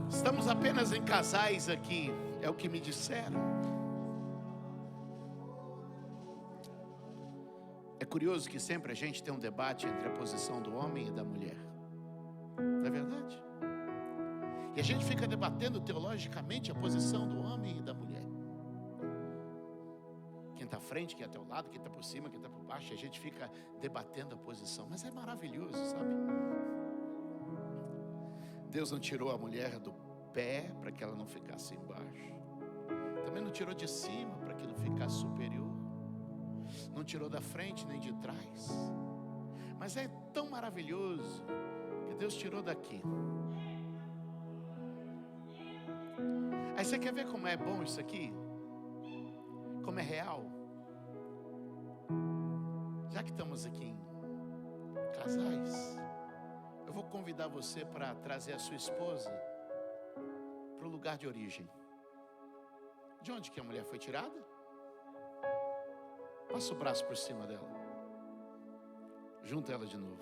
Speaker 7: Estamos apenas em casais aqui, é o que me disseram. É curioso que sempre a gente tem um debate entre a posição do homem e da mulher. Não é verdade? E a gente fica debatendo teologicamente a posição do homem e da mulher. Quem está à frente, quem está ao lado, quem está por cima, quem está por baixo. A gente fica debatendo a posição. Mas é maravilhoso, sabe? Deus não tirou a mulher do pé para que ela não ficasse embaixo. Também não tirou de cima para que não ficasse superior. Não tirou da frente nem de trás. Mas é tão maravilhoso que Deus tirou daqui. Aí você quer ver como é bom isso aqui? Como é real? Já que estamos aqui em casais, eu vou convidar você para trazer a sua esposa para o lugar de origem. De onde que a mulher foi tirada? Passa o braço por cima dela. Junta ela de novo.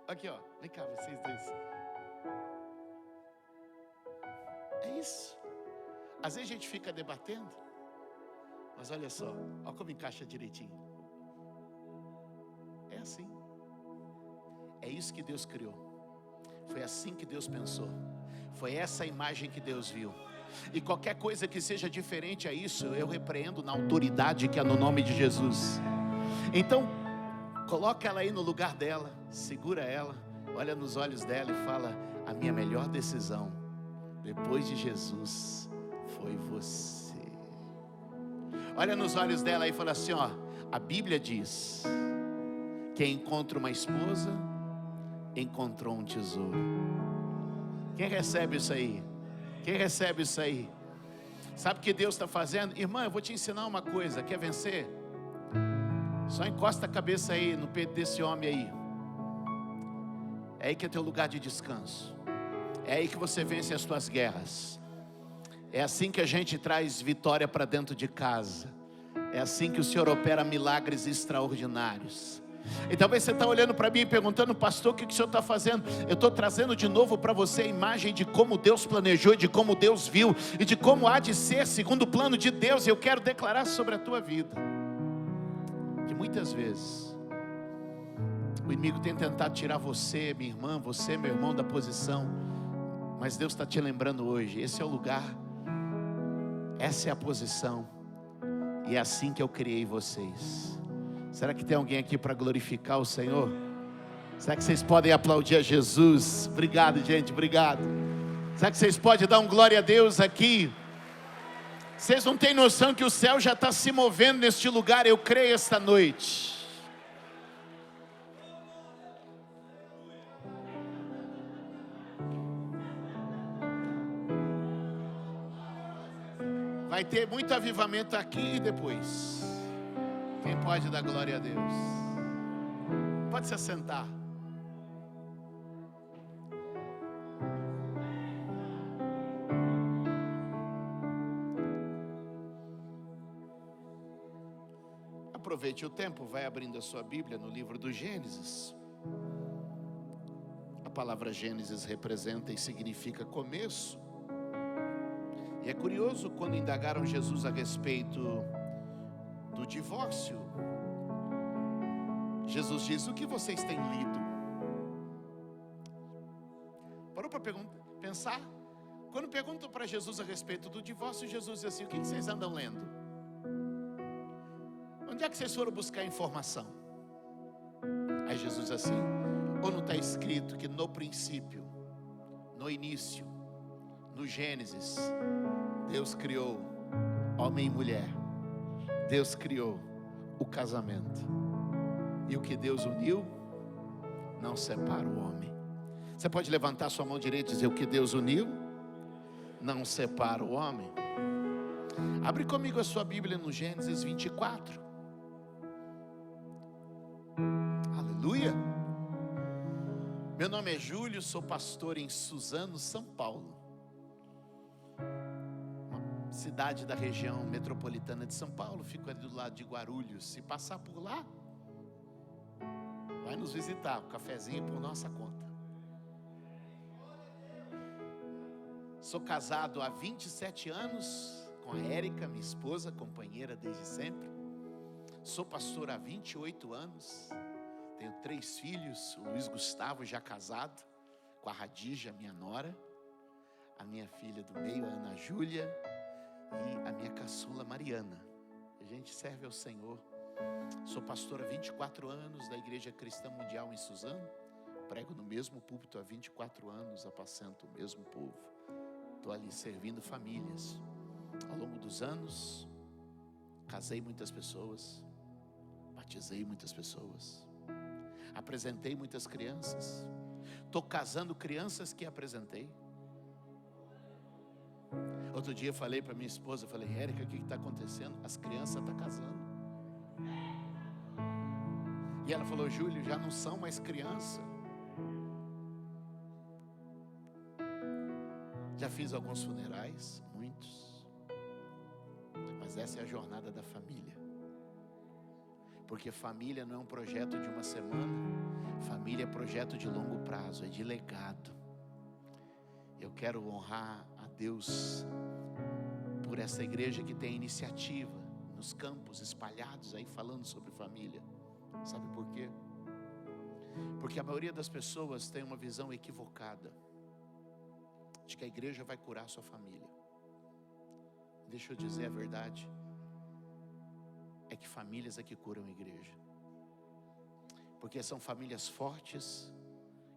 Speaker 7: Aqui, ó. Vem cá, vocês dois. É isso. Às vezes a gente fica debatendo, mas olha só, olha como encaixa direitinho. É assim. É isso que Deus criou. Foi assim que Deus pensou. Foi essa a imagem que Deus viu. E qualquer coisa que seja diferente a isso, eu repreendo na autoridade que é no nome de Jesus. Então, coloca ela aí no lugar dela, segura ela, olha nos olhos dela e fala: a minha melhor decisão, depois de Jesus, foi você. Olha nos olhos dela e fala assim: ó, a Bíblia diz: quem encontra uma esposa, encontrou um tesouro. Quem recebe isso aí? Quem recebe isso aí? Sabe o que Deus está fazendo? Irmã, eu vou te ensinar uma coisa. Quer vencer? Só encosta a cabeça aí no peito desse homem aí. É aí que é teu lugar de descanso. É aí que você vence as tuas guerras. É assim que a gente traz vitória para dentro de casa. É assim que o Senhor opera milagres extraordinários. E talvez você está olhando para mim e perguntando: pastor, o que o Senhor está fazendo? Eu estou trazendo de novo para você a imagem de como Deus planejou, de como Deus viu e de como há de ser segundo o plano de Deus. E eu quero declarar sobre a tua vida que muitas vezes o inimigo tem tentado tirar você, minha irmã, você, meu irmão, da posição. Mas Deus está te lembrando hoje: esse é o lugar, essa é a posição, e é assim que eu criei vocês. Será que tem alguém aqui para glorificar o Senhor? Será que vocês podem aplaudir a Jesus? Obrigado, gente, obrigado. Será que vocês podem dar um glória a Deus aqui? Vocês não têm noção que o céu já está se movendo neste lugar, eu creio, esta noite. Vai ter muito avivamento aqui e depois. Quem pode dar glória a Deus? Pode se assentar. Aproveite o tempo, vai abrindo a sua Bíblia no livro do Gênesis. A palavra Gênesis representa e significa começo. E é curioso quando indagaram Jesus a respeito do divórcio. Jesus diz: o que vocês têm lido? Parou para pensar? Quando perguntam para Jesus a respeito do divórcio, Jesus diz assim: o que vocês andam lendo? Onde é que vocês foram buscar informação? Aí Jesus diz assim: ou não está escrito que no princípio, no início, no Gênesis, Deus criou homem e mulher. Deus criou o casamento. E o que Deus uniu, não separa o homem. Você pode levantar sua mão direita e dizer: o que Deus uniu, não separa o homem. Abre comigo a sua Bíblia no Gênesis 24. Aleluia. Meu nome é Júlio, sou pastor em Suzano, São Paulo, cidade da região metropolitana de São Paulo. Fico ali do lado de Guarulhos. Se passar por lá, vai nos visitar. O cafezinho por nossa conta. Sou casado há 27 anos com a Érica, minha esposa, companheira desde sempre. Sou pastor há 28 anos. Tenho 3 filhos. O Luiz Gustavo, já casado, com a Radija, minha nora. A minha filha do meio, a Ana Júlia, e a minha caçula Mariana. A gente serve ao Senhor. Sou pastor há 24 anos da Igreja Cristã Mundial em Suzano. Prego no mesmo púlpito há 24 anos, apacento o mesmo povo. Estou ali servindo famílias. Ao longo dos anos, casei muitas pessoas, batizei muitas pessoas, apresentei muitas crianças. Estou casando crianças que apresentei. Outro dia eu falei para minha esposa, eu falei: Érica, o que está acontecendo? As crianças estão casando. E ela falou: Júlio, já não são mais criança. Já fiz alguns funerais, muitos. Mas essa é a jornada da família. Porque família não é um projeto de uma semana. Família é projeto de longo prazo, é de legado. Eu quero honrar a Deus por essa igreja que tem iniciativa nos campos espalhados aí falando sobre família. Sabe por quê? Porque a maioria das pessoas tem uma visão equivocada de que a igreja vai curar a sua família. Deixa eu dizer a verdade: é que famílias é que curam a igreja. Porque são famílias fortes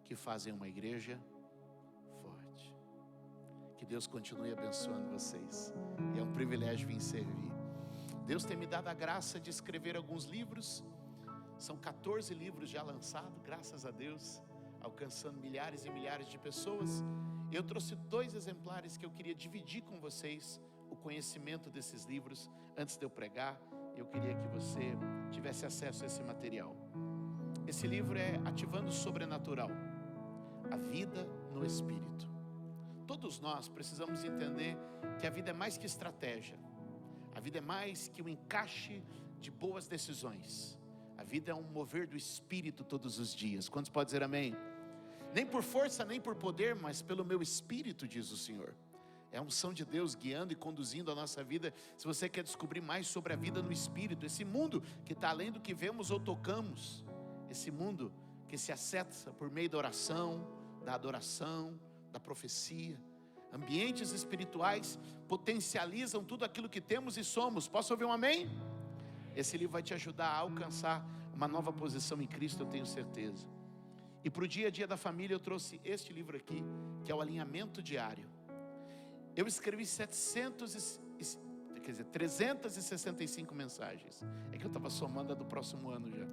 Speaker 7: que fazem uma igreja forte. Que Deus continue abençoando vocês. E é um privilégio vir servir. Deus tem me dado a graça de escrever alguns livros. São 14 livros já lançados, graças a Deus. alcançando milhares e milhares de pessoas. Eu trouxe 2 exemplares que eu queria dividir com vocês o conhecimento desses livros. Antes de eu pregar, eu queria que você tivesse acesso a esse material. Esse livro é Ativando o Sobrenatural, a vida no Espírito. Todos nós precisamos entender que a vida é mais que estratégia. A vida é mais que um encaixe de boas decisões. A vida é um mover do Espírito todos os dias. Quantos podem dizer amém? Nem por força, nem por poder, mas pelo meu Espírito, diz o Senhor. É a unção de Deus guiando e conduzindo a nossa vida. Se você quer descobrir mais sobre a vida no Espírito, esse mundo que está além do que vemos ou tocamos, esse mundo que se acessa por meio da oração, da adoração, da profecia, ambientes espirituais potencializam tudo aquilo que temos e somos. Posso ouvir um amém? Esse livro vai te ajudar a alcançar uma nova posição em Cristo, eu tenho certeza. E para o dia a dia da família eu trouxe este livro aqui, que é o Alinhamento Diário. Eu escrevi 365 mensagens. É que eu estava somando a do próximo ano já.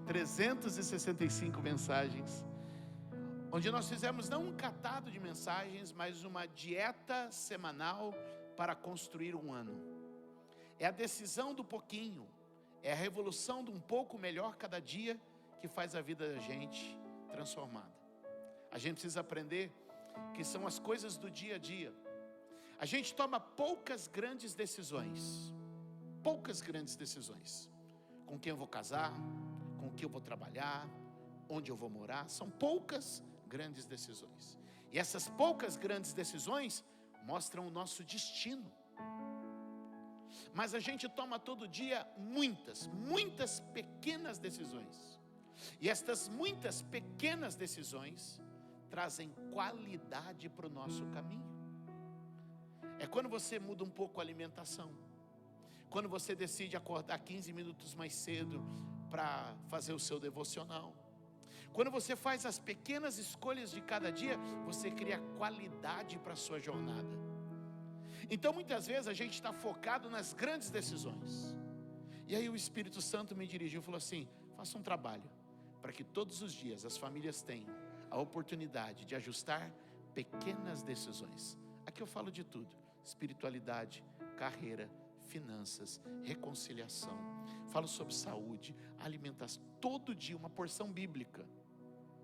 Speaker 7: 365 mensagens, onde nós fizemos não um catado de mensagens, mas uma dieta semanal para construir um ano. É a decisão do pouquinho, é a revolução de um pouco melhor cada dia que faz a vida da gente transformada. A gente precisa aprender que são as coisas do dia a dia. A gente toma poucas grandes decisões. Poucas grandes decisões. Com quem eu vou casar, com quem eu vou trabalhar, onde eu vou morar. São poucas grandes decisões. E essas poucas grandes decisões mostram o nosso destino. Mas a gente toma todo dia muitas pequenas decisões. E estas muitas pequenas decisões trazem qualidade para o nosso caminho. É quando você muda um pouco a alimentação, quando você decide acordar 15 minutos mais cedo para fazer o seu devocional, quando você faz as pequenas escolhas de cada dia, você cria qualidade para a sua jornada. Então muitas vezes a gente está focado nas grandes decisões. E aí o Espírito Santo me dirigiu e falou assim: faça um trabalho para que todos os dias as famílias tenham a oportunidade de ajustar pequenas decisões. Aqui eu falo de tudo: espiritualidade, carreira, finanças, reconciliação. Falo sobre saúde, alimentação. Todo dia uma porção bíblica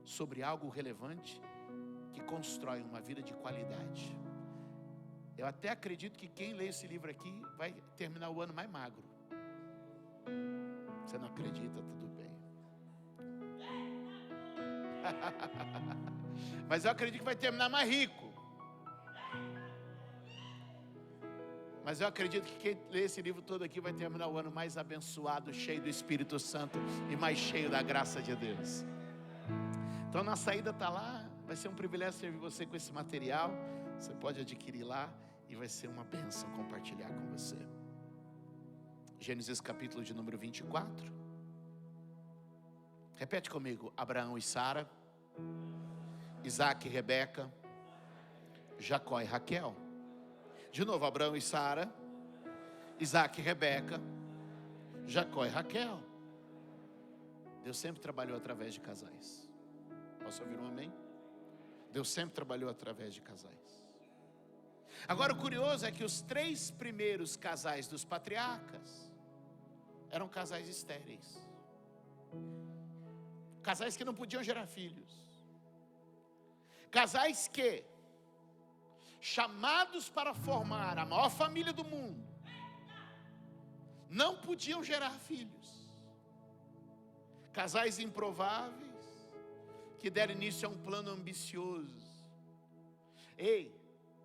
Speaker 7: sobre algo relevante que constrói uma vida de qualidade. Eu até acredito que quem lê esse livro aqui vai terminar o ano mais magro. Você não acredita, tudo bem. Mas eu acredito que vai terminar mais rico. Mas eu acredito que quem lê esse livro todo aqui vai terminar o ano mais abençoado, cheio do Espírito Santo e mais cheio da graça de Deus. Então na saída está lá, vai ser um privilégio servir você com esse material. Você pode adquirir lá e vai ser uma bênção compartilhar com você. Gênesis capítulo de número 24. Repete comigo: Abraão e Sara, Isaac e Rebeca, Jacó e Raquel. De novo: Abraão e Sara, Isaac e Rebeca, Jacó e Raquel. Deus sempre trabalhou através de casais. Posso ouvir um amém? Deus sempre trabalhou através de casais. Agora o curioso é que os 3 primeiros casais dos patriarcas eram casais estéreis. Casais que não podiam gerar filhos. Casais que, chamados para formar a maior família do mundo, não podiam gerar filhos. Casais improváveis que deram início a um plano ambicioso. Ei,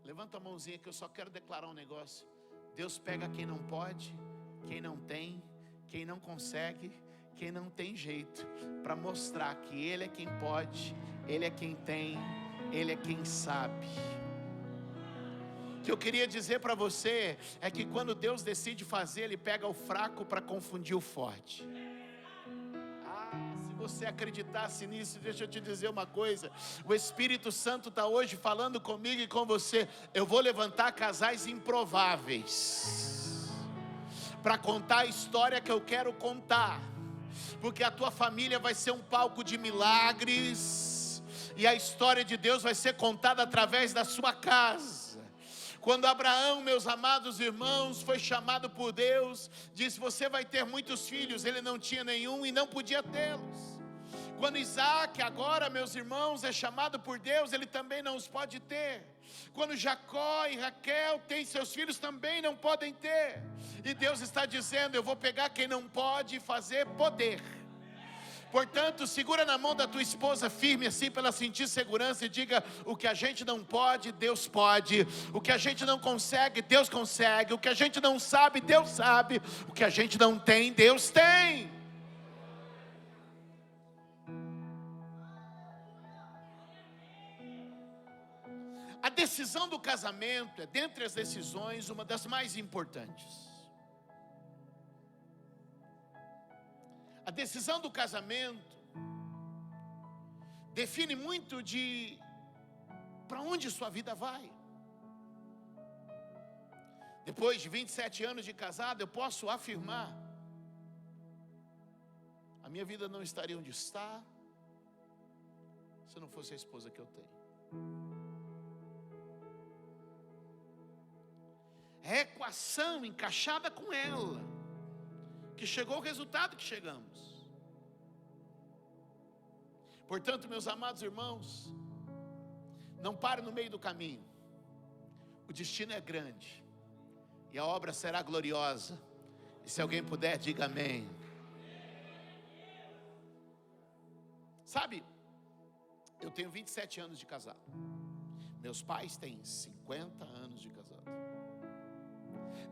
Speaker 7: levanta a mãozinha que eu só quero declarar um negócio. Deus pega quem não pode, quem não tem, quem não consegue, quem não tem jeito, para mostrar que Ele é quem pode, Ele é quem tem, Ele é quem sabe. O que eu queria dizer para você é que quando Deus decide fazer, Ele pega o fraco para confundir o forte. Se você acreditasse nisso, deixa eu te dizer uma coisa: o Espírito Santo está hoje falando comigo e com você. Eu vou levantar casais improváveis para contar a história que eu quero contar, porque a tua família vai ser um palco de milagres. e a história de Deus vai ser contada através da sua casa. Quando Abraão, meus amados irmãos, foi chamado por Deus, disse: você vai ter muitos filhos. Ele não tinha nenhum e não podia tê-los. Quando Isaac, agora, meus irmãos, é chamado por Deus, ele também não os pode ter. Quando Jacó e Raquel têm seus filhos, também não podem ter. E Deus está dizendo: eu vou pegar quem não pode e fazer poder. Portanto, segura na mão da tua esposa firme assim, para ela sentir segurança, e diga: o que a gente não pode, Deus pode. O que a gente não consegue, Deus consegue. O que a gente não sabe, Deus sabe. O que a gente não tem, Deus tem. A decisão do casamento é, dentre as decisões, uma das mais importantes. A decisão do casamento define muito de para onde sua vida vai. Depois de 27 anos de casado, eu posso afirmar: a minha vida não estaria onde está se não fosse a esposa que eu tenho. É a equação encaixada com ela que chegou ao resultado que chegamos. Portanto, meus amados irmãos, não pare no meio do caminho. O destino é grande e a obra será gloriosa. E se alguém puder, diga amém. Sabe, eu tenho 27 anos de casado. Meus pais têm 50 anos de casado.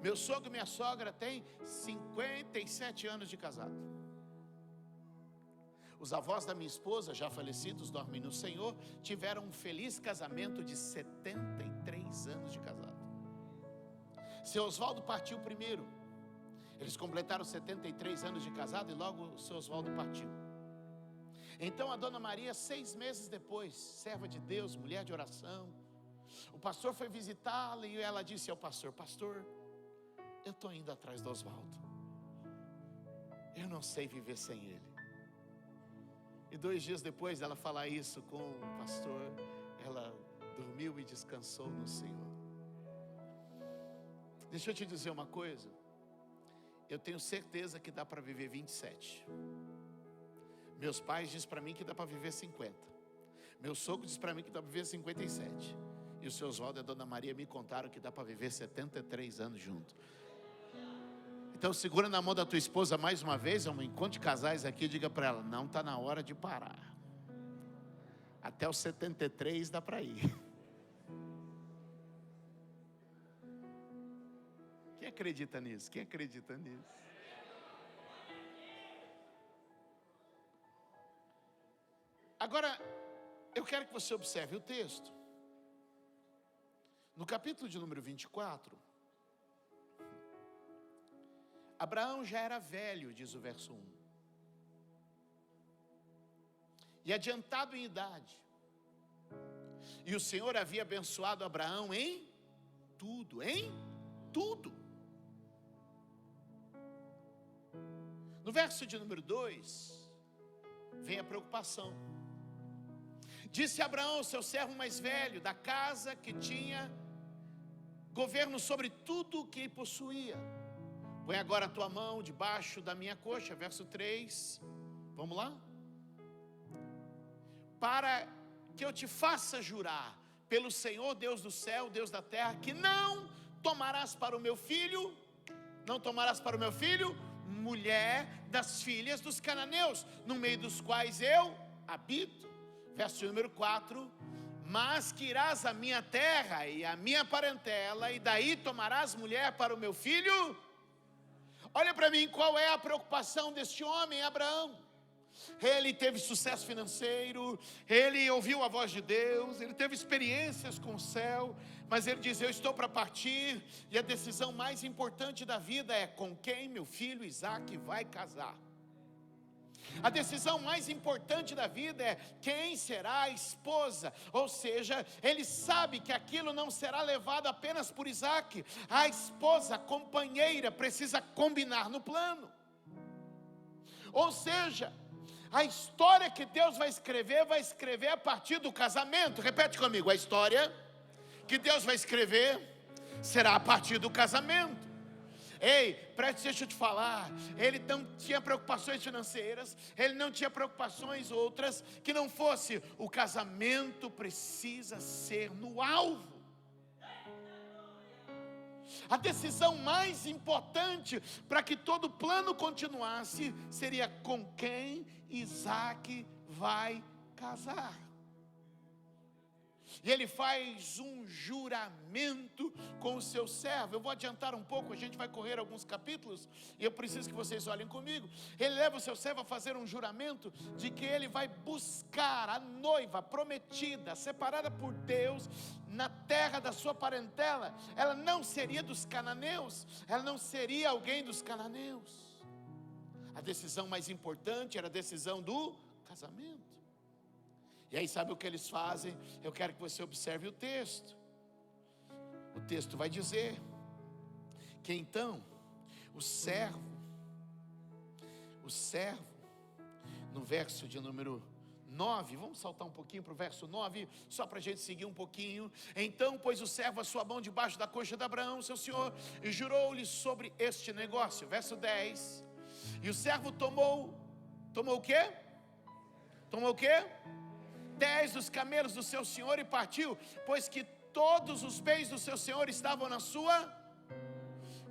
Speaker 7: Meu sogro e minha sogra têm 57 anos de casado. Os avós da minha esposa, já falecidos, dormem no Senhor, tiveram um feliz casamento de 73 anos de casado. Seu Oswaldo partiu primeiro. Eles completaram 73 anos de casado e logo o seu Oswaldo partiu. Então a dona Maria, 6 meses depois, serva de Deus, mulher de oração, o pastor foi visitá-la e ela disse ao pastor: pastor, eu estou indo atrás do Oswaldo. Eu não sei viver sem ele. E 2 dias depois dela falar isso com o pastor, ela dormiu e descansou no Senhor. Deixa eu te dizer uma coisa. Eu tenho certeza que dá para viver 27. Meus pais dizem para mim que dá para viver 50. Meu sogro diz para mim que dá para viver 57. E o seu Oswaldo e a dona Maria me contaram que dá para viver 73 anos junto. Então segura na mão da tua esposa mais uma vez, é um encontro de casais aqui, diga para ela: não está na hora de parar. Até os 73 dá para ir. Quem acredita nisso? Quem acredita nisso? Agora, eu quero que você observe o texto. No capítulo de número 24, Abraão já era velho, diz o verso 1. E adiantado em idade. E o Senhor havia abençoado Abraão em tudo, em tudo. No verso de número 2, vem a preocupação. Disse Abraão ao seu servo mais velho, da casa que tinha governo sobre tudo o que possuía: põe agora a tua mão debaixo da minha coxa. Verso 3, vamos lá? Para que eu te faça jurar pelo Senhor, Deus do céu, Deus da terra, que não tomarás para o meu filho, mulher das filhas dos cananeus, no meio dos quais eu habito. Verso número 4, mas que irás à minha terra e à minha parentela, e daí tomarás mulher para o meu filho. Olha para mim, qual é a preocupação deste homem, Abraão? Ele teve sucesso financeiro, ele ouviu a voz de Deus, ele teve experiências com o céu, mas ele diz: eu estou para partir, e a decisão mais importante da vida é com quem meu filho Isaac vai casar. A decisão mais importante da vida é quem será a esposa. Ou seja, ele sabe que aquilo não será levado apenas por Isaac. A esposa, a companheira, precisa combinar no plano. Ou seja, A história que Deus vai escrever a partir do casamento. Repete comigo, a história que Deus vai escrever será a partir do casamento. Ei, deixa eu te falar, ele não tinha preocupações financeiras, ele não tinha preocupações outras, que não fosse, o casamento precisa ser no alvo. A decisão mais importante para que todo plano continuasse, seria com quem Isaac vai casar. E ele faz um juramento com o seu servo. Eu vou adiantar um pouco, a gente vai correr alguns capítulos, e eu preciso que vocês olhem comigo. Ele leva o seu servo a fazer um juramento de que ele vai buscar a noiva prometida, separada por Deus, na terra da sua parentela. Ela não seria dos cananeus, ela não seria alguém dos cananeus. A decisão mais importante era a decisão do casamento. E aí sabe o que eles fazem? Eu quero que você observe o texto. O texto vai dizer que então o servo, no verso de número 9, vamos saltar um pouquinho para o verso 9, só para a gente seguir um pouquinho. Então pôs o servo a sua mão debaixo da coxa de Abraão, seu senhor, e jurou-lhe sobre este negócio. Verso 10, e o servo tomou o quê? Tomou o quê? 10 dos camelos do seu senhor e partiu, pois que todos os bens do seu senhor estavam na sua.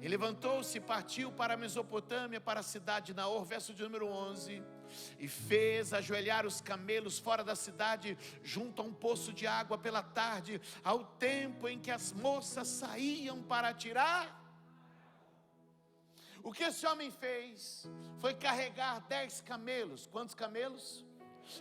Speaker 7: E levantou-se e partiu para a Mesopotâmia, para a cidade de Naor, verso de número 11. E fez ajoelhar os camelos fora da cidade, junto a um poço de água pela tarde, ao tempo em que as moças saíam para tirar. O que esse homem fez foi carregar 10 camelos. Quantos camelos?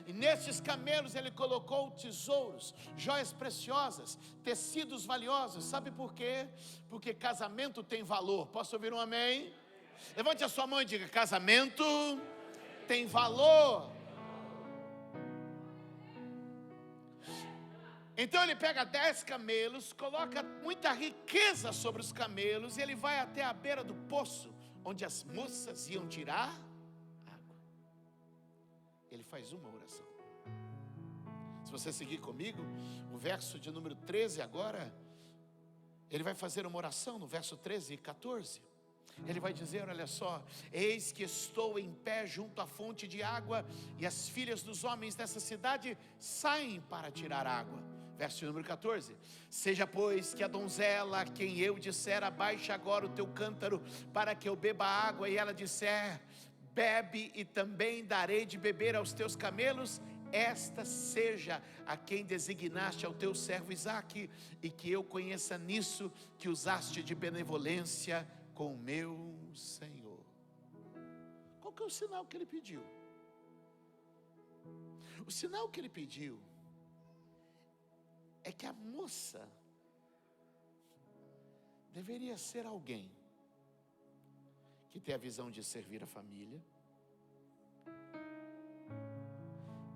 Speaker 7: E nesses camelos ele colocou tesouros, joias preciosas, tecidos valiosos. Sabe por quê? Porque casamento tem valor. Posso ouvir um amém? Levante a sua mão e diga: casamento tem valor. Então ele pega 10 camelos, coloca muita riqueza sobre os camelos, e ele vai até a beira do poço, onde as moças iam tirar água. Ele faz uma oração. Se você seguir comigo, o verso de número 13 agora, ele vai fazer uma oração no verso 13 e 14. Ele vai dizer, olha só: eis que estou em pé junto à fonte de água, e as filhas dos homens dessa cidade saem para tirar água. Verso número 14: seja pois que a donzela a quem eu disser, abaixa agora o teu cântaro para que eu beba água, e ela disser, bebe, e também darei de beber aos teus camelos, esta seja a quem designaste ao teu servo Isaque, e que eu conheça nisso que usaste de benevolência com o meu Senhor. Qual que é o sinal que ele pediu? O sinal que ele pediu é que a moça deveria ser alguém que tem a visão de servir a família,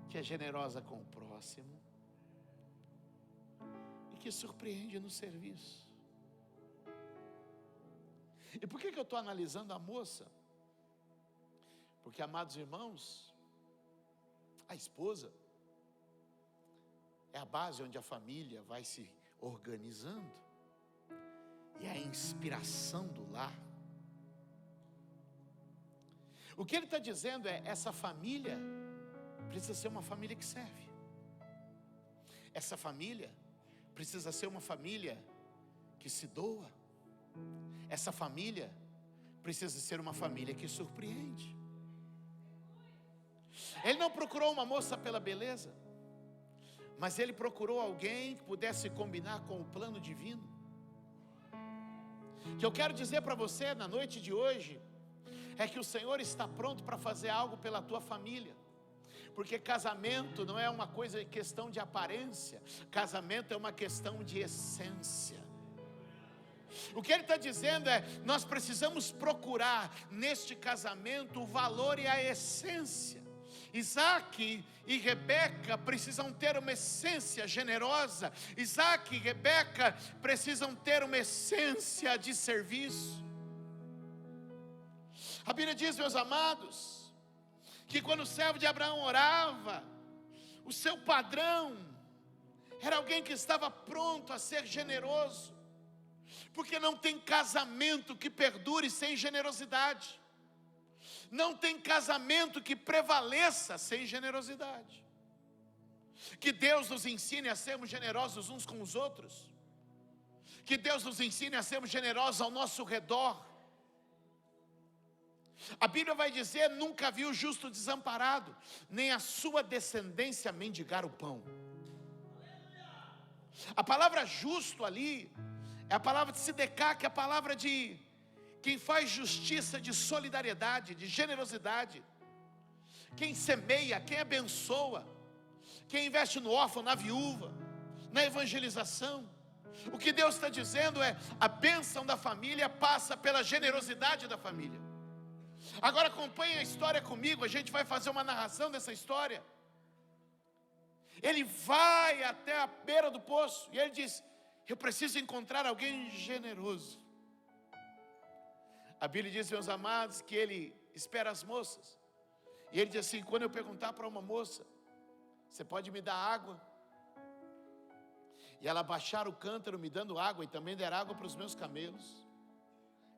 Speaker 7: que é generosa com o próximo e que surpreende no serviço. E por que eu estou analisando a moça? Porque, amados irmãos, a esposa é a base onde a família vai se organizando, e é a inspiração do lar. O que ele está dizendo é: essa família precisa ser uma família que serve. Essa família precisa ser uma família que se doa. Essa família precisa ser uma família que surpreende. Ele não procurou uma moça pela beleza, mas ele procurou alguém que pudesse combinar com o plano divino. O que eu quero dizer para você na noite de hoje é que o Senhor está pronto para fazer algo pela tua família. Porque casamento não é uma coisa, questão de aparência. Casamento é uma questão de essência. O que ele está dizendo é: nós precisamos procurar neste casamento o valor e a essência. Isaac e Rebeca precisam ter uma essência generosa. Isaac e Rebeca precisam ter uma essência de serviço. A Bíblia diz, meus amados, que quando o servo de Abraão orava, o seu padrão era alguém que estava pronto a ser generoso, porque não tem casamento que perdure sem generosidade, não tem casamento que prevaleça sem generosidade. Que Deus nos ensine a sermos generosos uns com os outros, que Deus nos ensine a sermos generosos ao nosso redor. A Bíblia vai dizer: nunca viu o justo desamparado, nem a sua descendência mendigar o pão. A palavra justo ali é a palavra de Sideká, que é a palavra de quem faz justiça, de solidariedade, de generosidade, quem semeia, quem abençoa, quem investe no órfão, na viúva, na evangelização. O que Deus está dizendo é: a bênção da família passa pela generosidade da família. Agora acompanhe a história comigo, a gente vai fazer uma narração dessa história. Ele vai até a beira do poço e ele diz: eu preciso encontrar alguém generoso. A Bíblia diz, meus amados, que ele espera as moças. E ele diz assim: quando eu perguntar para uma moça, você pode me dar água? E ela baixar o cântaro me dando água, e também der água para os meus camelos.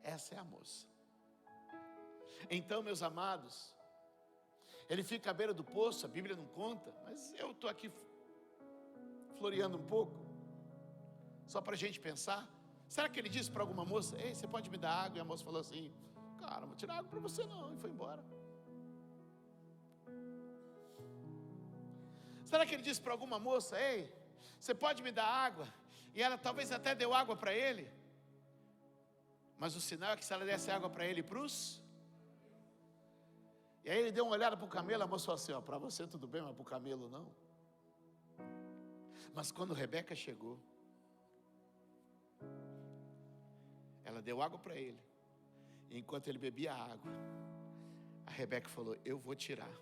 Speaker 7: Essa é a moça. Então, meus amados, ele fica à beira do poço, a Bíblia não conta, mas eu estou aqui floreando um pouco, só para a gente pensar. Será que ele disse para alguma moça: ei, você pode me dar água? E a moça falou assim: cara, não vou tirar água para você não, e foi embora. Será que ele disse para alguma moça: ei, você pode me dar água? E ela talvez até deu água para ele, mas o sinal é que se ela desse água para ele e para os... E aí ele deu uma olhada para o camelo, a moça falou assim: ó, para você tudo bem, mas para o camelo não. Mas quando Rebeca chegou, ela deu água para ele, e enquanto ele bebia a água, a Rebeca falou: eu vou tirar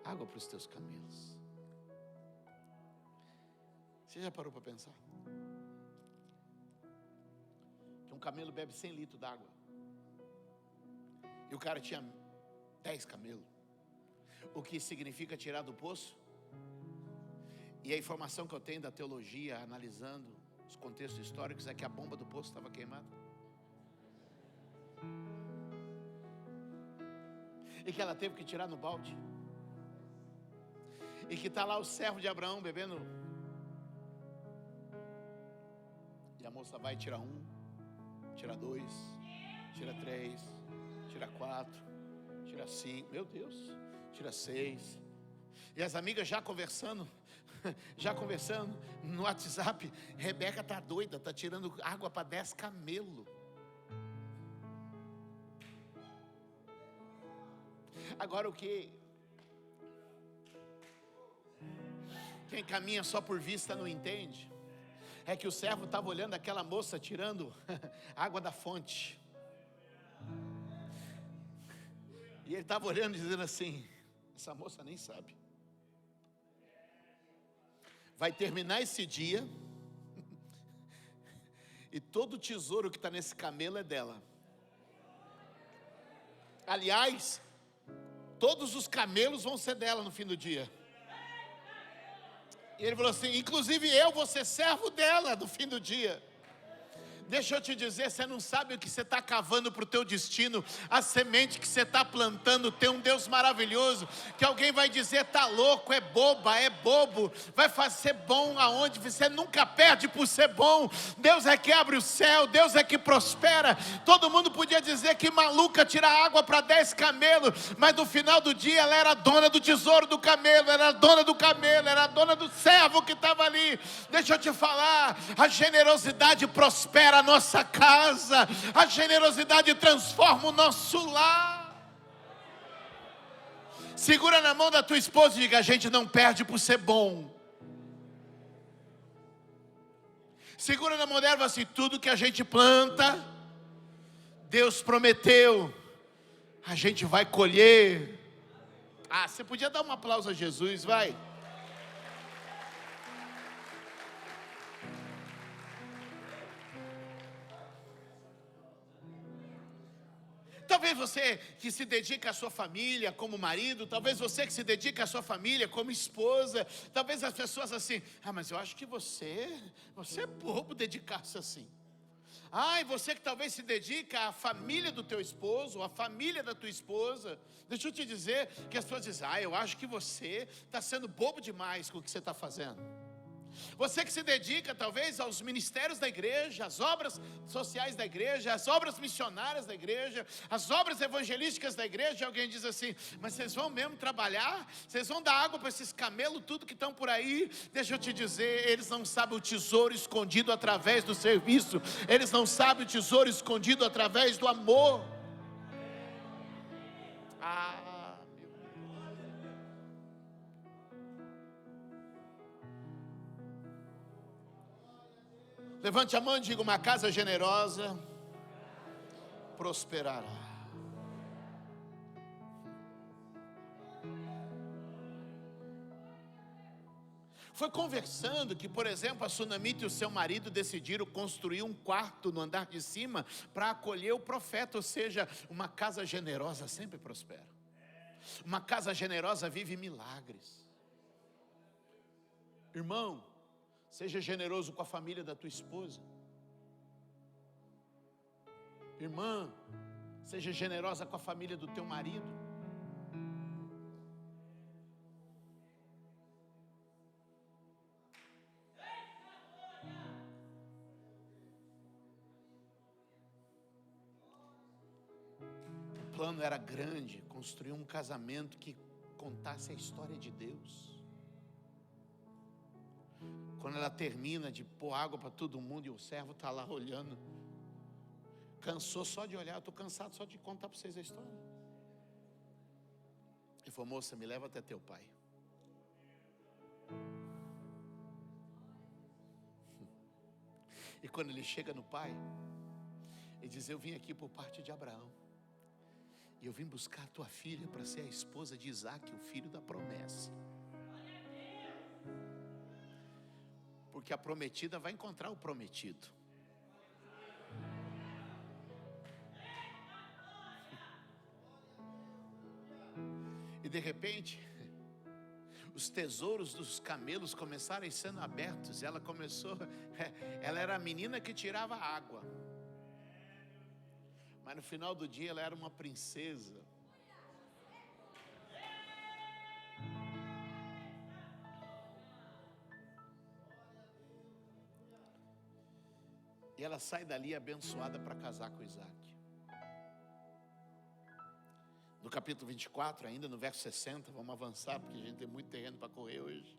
Speaker 7: água para os teus camelos. Você já parou para pensar? Que um camelo bebe 100 litros d'água, e o cara tinha 10 camelos. O que significa tirar do poço? E a informação que eu tenho da teologia, analisando os contextos históricos, é que a bomba do poço estava queimada, e que ela teve que tirar no balde, e que está lá o servo de Abraão bebendo, e a moça vai tirar 1, tira 2, tira 3, tira 4, tira 5, meu Deus, tira 6. E as amigas já conversando no WhatsApp: Rebeca tá doida, tá tirando água para 10 camelos. Agora quem caminha só por vista não entende, é que o servo estava olhando aquela moça tirando água da fonte, e ele estava olhando e dizendo assim: essa moça nem sabe. Vai terminar esse dia e todo o tesouro que está nesse camelo é dela. Aliás, todos os camelos vão ser dela no fim do dia. E ele falou assim: inclusive eu vou ser servo dela no fim do dia. Deixa eu te dizer, você não sabe o que você está cavando para o teu destino, a semente que você está plantando. Tem um Deus maravilhoso, que alguém vai dizer: está louco, é boba, é bobo, vai fazer bom aonde? Você nunca perde por ser bom. Deus é que abre o céu, Deus é que prospera. Todo mundo podia dizer que maluca tira água para 10 camelos, mas no final do dia ela era dona do tesouro do camelo, era dona do camelo, era dona do servo que estava ali. Deixa eu te falar, a generosidade prospera a nossa casa, a generosidade transforma o nosso lar. Segura na mão da tua esposa e diga: a gente não perde por ser bom. Segura na mão dela e fala assim: tudo que a gente planta, Deus prometeu, a gente vai colher. Ah, você podia dar um aplauso a Jesus, vai. Talvez você que se dedica à sua família como marido, talvez você que se dedica à sua família como esposa, talvez as pessoas assim, mas eu acho que você é bobo dedicar-se assim. E você que talvez se dedica à família do teu esposo, à família da tua esposa, deixa eu te dizer que as pessoas dizem, eu acho que você está sendo bobo demais com o que você está fazendo. Você que se dedica talvez aos ministérios da igreja, às obras sociais da igreja, às obras missionárias da igreja, às obras evangelísticas da igreja, alguém diz assim, mas vocês vão mesmo trabalhar? Vocês vão dar água para esses camelos, tudo que estão por aí? Deixa eu te dizer, eles não sabem o tesouro escondido através do serviço, eles não sabem o tesouro escondido através do amor. Levante a mão e diga, uma casa generosa prosperará. Foi conversando que, por exemplo, a Sunamita e o seu marido decidiram construir um quarto no andar de cima para acolher o profeta, ou seja, uma casa generosa sempre prospera. Uma casa generosa vive milagres. Irmão, seja generoso com a família da tua esposa. Irmã, seja generosa com a família do teu marido. O plano era grande, construir um casamento que contasse a história de Deus. Quando ela termina de pôr água para todo mundo e o servo está lá olhando, cansou só de olhar, eu estou cansado só de contar para vocês a história. Ele falou, moça, me leva até teu pai. E quando ele chega no pai, ele diz, eu vim aqui por parte de Abraão, e eu vim buscar a tua filha para ser a esposa de Isaac, o filho da promessa. Porque a prometida vai encontrar o prometido. E de repente, os tesouros dos camelos começaram a sendo abertos. Ela era a menina que tirava água. Mas no final do dia ela era uma princesa. E ela sai dali abençoada para casar com Isaac. No capítulo 24, ainda no verso 60, vamos avançar, porque a gente tem muito terreno para correr hoje.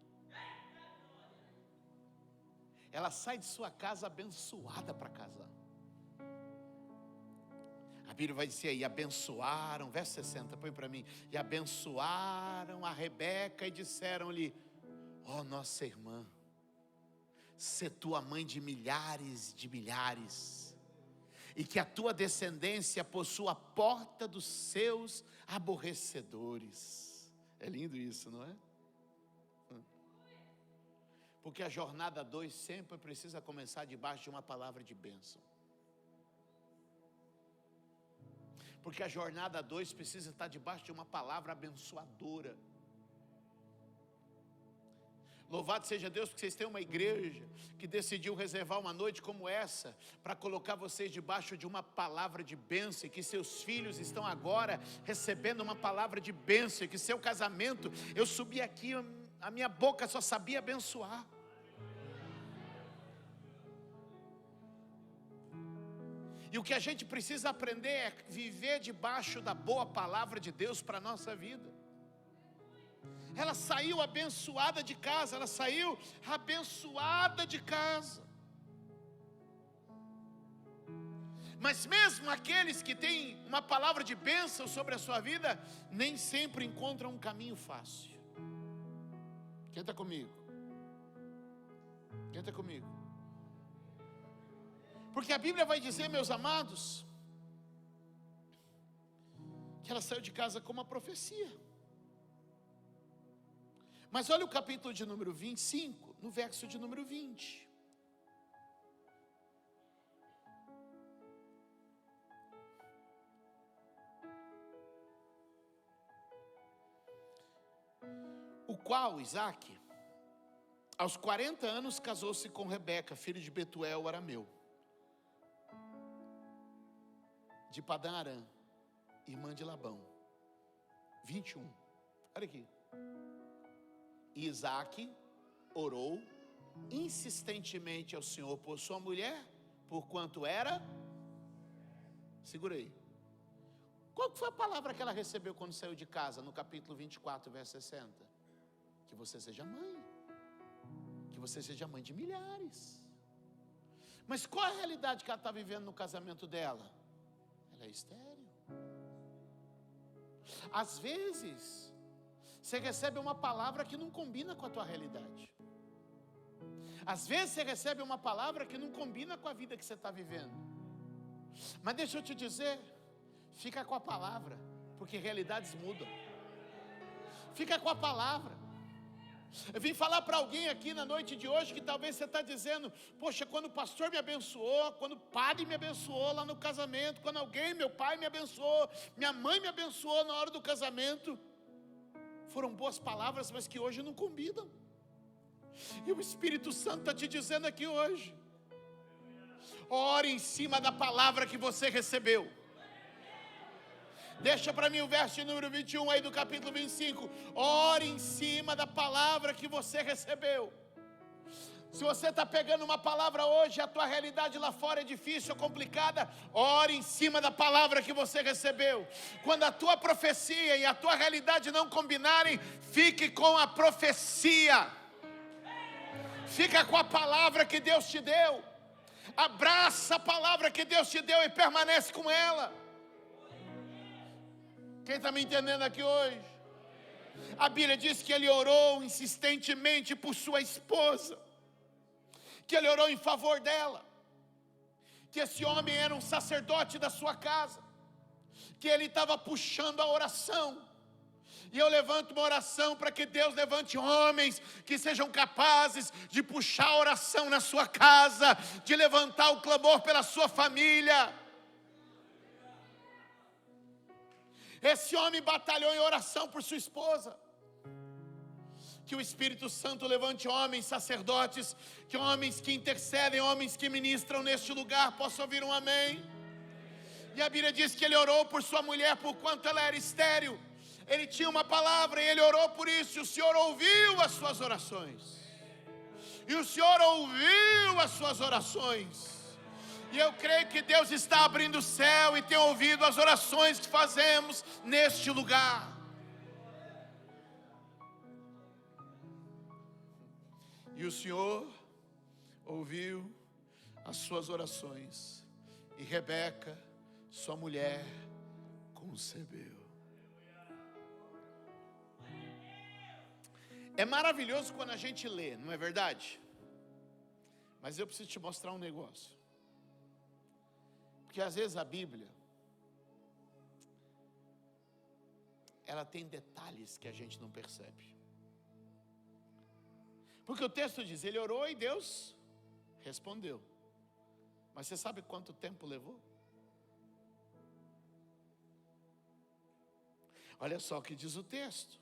Speaker 7: Ela sai de sua casa abençoada para casar. A Bíblia vai dizer aí, abençoaram, verso 60, põe para mim. E abençoaram a Rebeca e disseram-lhe, nossa irmã, sê tu a mãe de milhares, e que a tua descendência possua a porta dos seus aborrecedores. É lindo isso, não é? Porque a jornada 2 sempre precisa começar debaixo de uma palavra de bênção. Porque a jornada 2 precisa estar debaixo de uma palavra abençoadora. Louvado seja Deus, porque vocês têm uma igreja que decidiu reservar uma noite como essa para colocar vocês debaixo de uma palavra de bênção, e que seus filhos estão agora recebendo uma palavra de bênção, e que seu casamento, eu subi aqui, a minha boca só sabia abençoar. E o que a gente precisa aprender é viver debaixo da boa palavra de Deus para a nossa vida. Ela saiu abençoada de casa, ela saiu abençoada de casa. Mas mesmo aqueles que têm uma palavra de bênção sobre a sua vida, nem sempre encontram um caminho fácil. Quem está comigo? Quem está comigo? Porque a Bíblia vai dizer, meus amados, que ela saiu de casa com uma profecia. Mas olha o capítulo de número 25, no verso de número 20. qual, Isaac, aos 40 anos casou-se com Rebeca, filho de Betuel, o arameu, de Padã Arã, irmã de Labão. 21. Olha aqui. E Isaac orou insistentemente ao Senhor por sua mulher, porquanto era. Segura aí. Qual foi a palavra que ela recebeu quando saiu de casa? No capítulo 24, verso 60. Que você seja mãe. Que você seja mãe de milhares. Mas qual a realidade que ela está vivendo no casamento dela? Ela é estéril. Às vezes, você recebe uma palavra que não combina com a tua realidade. Às vezes você recebe uma palavra que não combina com a vida que você está vivendo. Mas deixa eu te dizer, fica com a palavra, porque realidades mudam. Fica com a palavra. Eu vim falar para alguém aqui na noite de hoje que talvez você está dizendo: poxa, quando o pastor me abençoou, quando o padre me abençoou lá no casamento, quando alguém, meu pai me abençoou, minha mãe me abençoou na hora do casamento, foram boas palavras, mas que hoje não combinam. E o Espírito Santo está te dizendo aqui hoje: ore em cima da palavra que você recebeu. Deixa para mim o verso número 21 aí do capítulo 25. Ore em cima da palavra que você recebeu. Se você está pegando uma palavra hoje, a tua realidade lá fora é difícil ou complicada, ore em cima da palavra que você recebeu. Quando a tua profecia e a tua realidade não combinarem, fique com a profecia. Fica com a palavra que Deus te deu. Abraça a palavra que Deus te deu e permanece com ela. Quem está me entendendo aqui hoje? A Bíblia diz que ele orou insistentemente por sua esposa, que ele orou em favor dela, que esse homem era um sacerdote da sua casa, que ele estava puxando a oração. E eu levanto uma oração para que Deus levante homens que sejam capazes de puxar a oração na sua casa, de levantar o clamor pela sua família. Esse homem batalhou em oração por sua esposa. Que o Espírito Santo levante homens sacerdotes, que homens que intercedem, homens que ministram neste lugar. Posso ouvir um amém? E a Bíblia diz que ele orou por sua mulher, por quanto ela era estéril. Ele tinha uma palavra e ele orou por isso. E o Senhor ouviu as suas orações. E o Senhor ouviu as suas orações. E eu creio que Deus está abrindo o céu e tem ouvido as orações que fazemos neste lugar. E o Senhor ouviu as suas orações. E Rebeca, sua mulher, concebeu. É maravilhoso quando a gente lê, não é verdade? Mas eu preciso te mostrar um negócio. Porque às vezes a Bíblia, ela tem detalhes que a gente não percebe. Porque o texto diz, ele orou e Deus respondeu. Mas você sabe quanto tempo levou? Olha só o que diz o texto.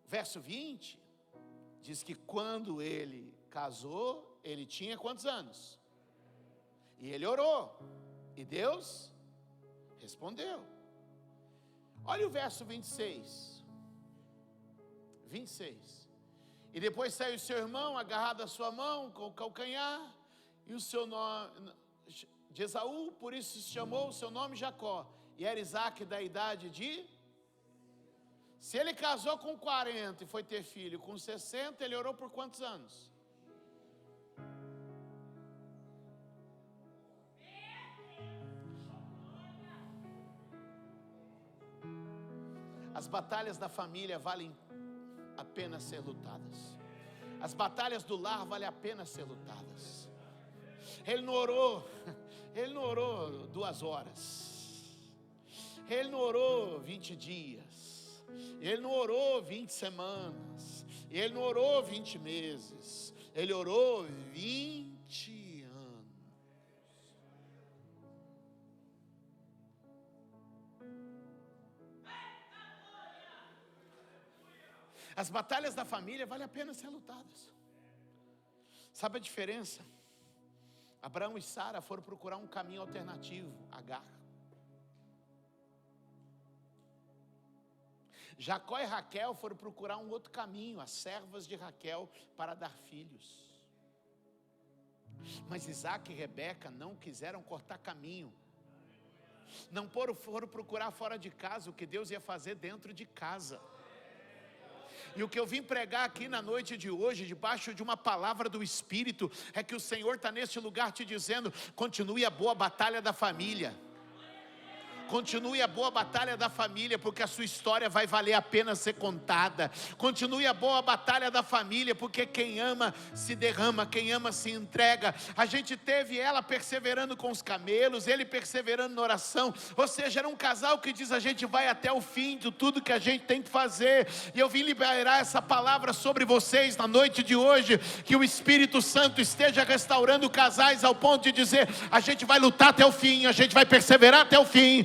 Speaker 7: Verso 20, diz que quando ele casou, ele tinha quantos anos? E ele orou, e Deus respondeu. Olha o verso 26. 26. E depois saiu seu irmão, agarrado à sua mão, com o calcanhar, e o seu nome, de Esaú, por isso se chamou o seu nome Jacó. E era Isaac da idade de... Se ele casou com 40 e foi ter filho com 60, ele orou por quantos anos? As batalhas da família valem a pena ser lutadas. As batalhas do lar valem a pena ser lutadas. Ele não orou 2 horas. Ele não orou 20 dias. Ele não orou 20 semanas. Ele não orou 20 meses. Ele orou 20 anos. As batalhas da família vale a pena ser lutadas. Sabe a diferença? Abraão e Sara foram procurar um caminho alternativo, Agar. Jacó e Raquel foram procurar um outro caminho, as servas de Raquel, para dar filhos. Mas Isaac e Rebeca não quiseram cortar caminho. Não foram procurar fora de casa o que Deus ia fazer dentro de casa. E o que eu vim pregar aqui na noite de hoje, debaixo de uma palavra do Espírito, é que o Senhor está neste lugar te dizendo: continue a boa batalha da família. Continue a boa batalha da família, porque a sua história vai valer a pena ser contada. Continue a boa batalha da família, porque quem ama se derrama, quem ama se entrega. A gente teve ela perseverando com os camelos, ele perseverando na oração. Ou seja, era um casal que diz: a gente vai até o fim de tudo que a gente tem que fazer. E eu vim liberar essa palavra sobre vocês na noite de hoje, que o Espírito Santo esteja restaurando casais ao ponto de dizer: a gente vai lutar até o fim, a gente vai perseverar até o fim.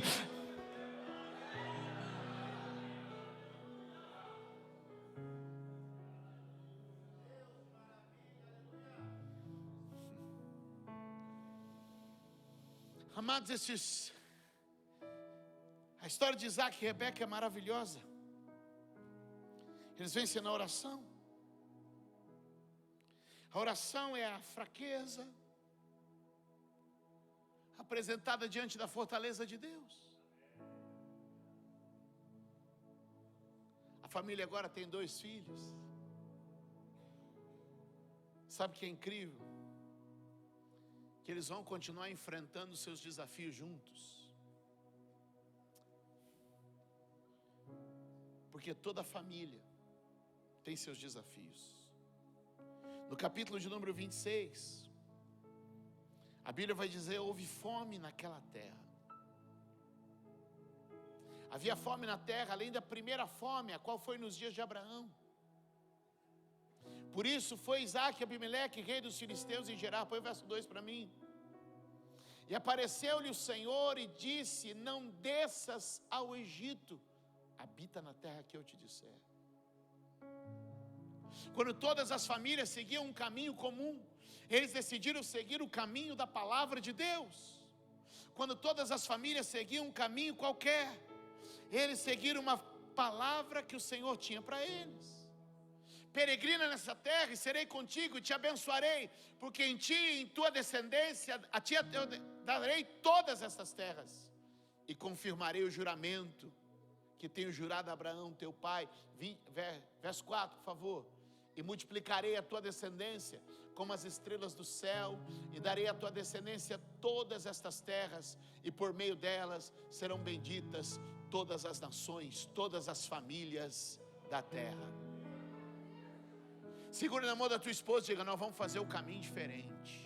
Speaker 7: Amados, a história de Isaac e Rebeca é maravilhosa. Eles vencem na oração. A oração é a fraqueza apresentada diante da fortaleza de Deus. A família agora tem 2 filhos. Sabe o que é incrível? Que eles vão continuar enfrentando seus desafios juntos. Porque toda família tem seus desafios. No capítulo de número 26, a Bíblia vai dizer: houve fome naquela terra. Havia fome na terra, além da primeira fome, a qual foi nos dias de Abraão. Por isso foi Isaac e Abimeleque, rei dos filisteus, em Gerar. Põe o verso 2 para mim. E apareceu-lhe o Senhor e disse: não desças ao Egito, habita na terra que eu te disser. Quando todas as famílias seguiam um caminho comum, eles decidiram seguir o caminho da palavra de Deus. Quando todas as famílias seguiam um caminho qualquer, eles seguiram uma palavra que o Senhor tinha para eles. Peregrina nessa terra e serei contigo e te abençoarei, porque em ti e em tua descendência a ti eu darei todas estas terras, e confirmarei o juramento que tenho jurado a Abraão teu pai. Verso 4, por favor. E multiplicarei a tua descendência como as estrelas do céu, e darei à tua descendência todas estas terras, e por meio delas serão benditas todas as nações, todas as famílias da terra. Segura na mão da tua esposa e diga: nós vamos fazer o caminho diferente.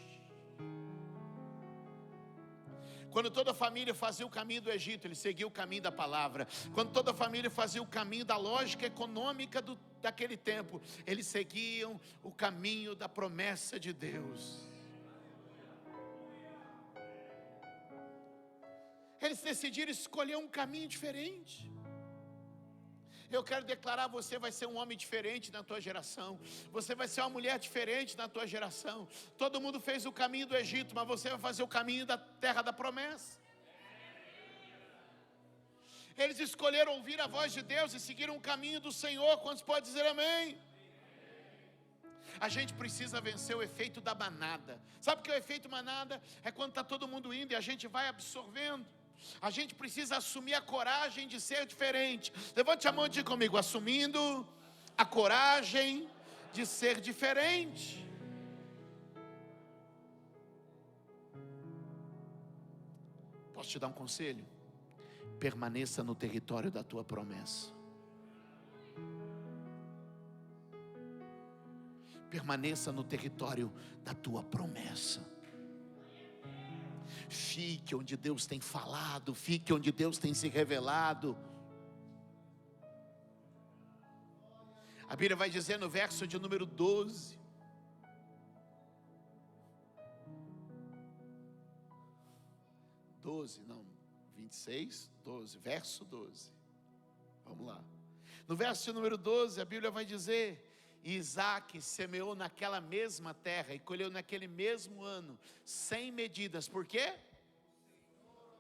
Speaker 7: Quando toda a família fazia o caminho do Egito, ele seguia o caminho da palavra. Quando toda a família fazia o caminho da lógica econômica daquele tempo, eles seguiam o caminho da promessa de Deus. Eles decidiram escolher um caminho diferente. Eu quero declarar: você vai ser um homem diferente na tua geração. Você vai ser uma mulher diferente na tua geração. Todo mundo fez o caminho do Egito, mas você vai fazer o caminho da terra da promessa. Eles escolheram ouvir a voz de Deus e seguiram o caminho do Senhor. Quantos podem dizer amém? A gente precisa vencer o efeito da manada. Sabe o que é o efeito manada? É quando está todo mundo indo e a gente vai absorvendo. A gente precisa assumir a coragem de ser diferente. Levante a mão e diga comigo: assumindo a coragem de ser diferente. Posso te dar um conselho? Permaneça no território da tua promessa. Permaneça no território da tua promessa. Fique onde Deus tem falado, fique onde Deus tem se revelado. A Bíblia vai dizer no verso de número 12: não, 26, 12, verso 12. Vamos lá. No verso número 12, a Bíblia vai dizer: Isaac semeou naquela mesma terra e colheu naquele mesmo ano, sem medidas. Por quê?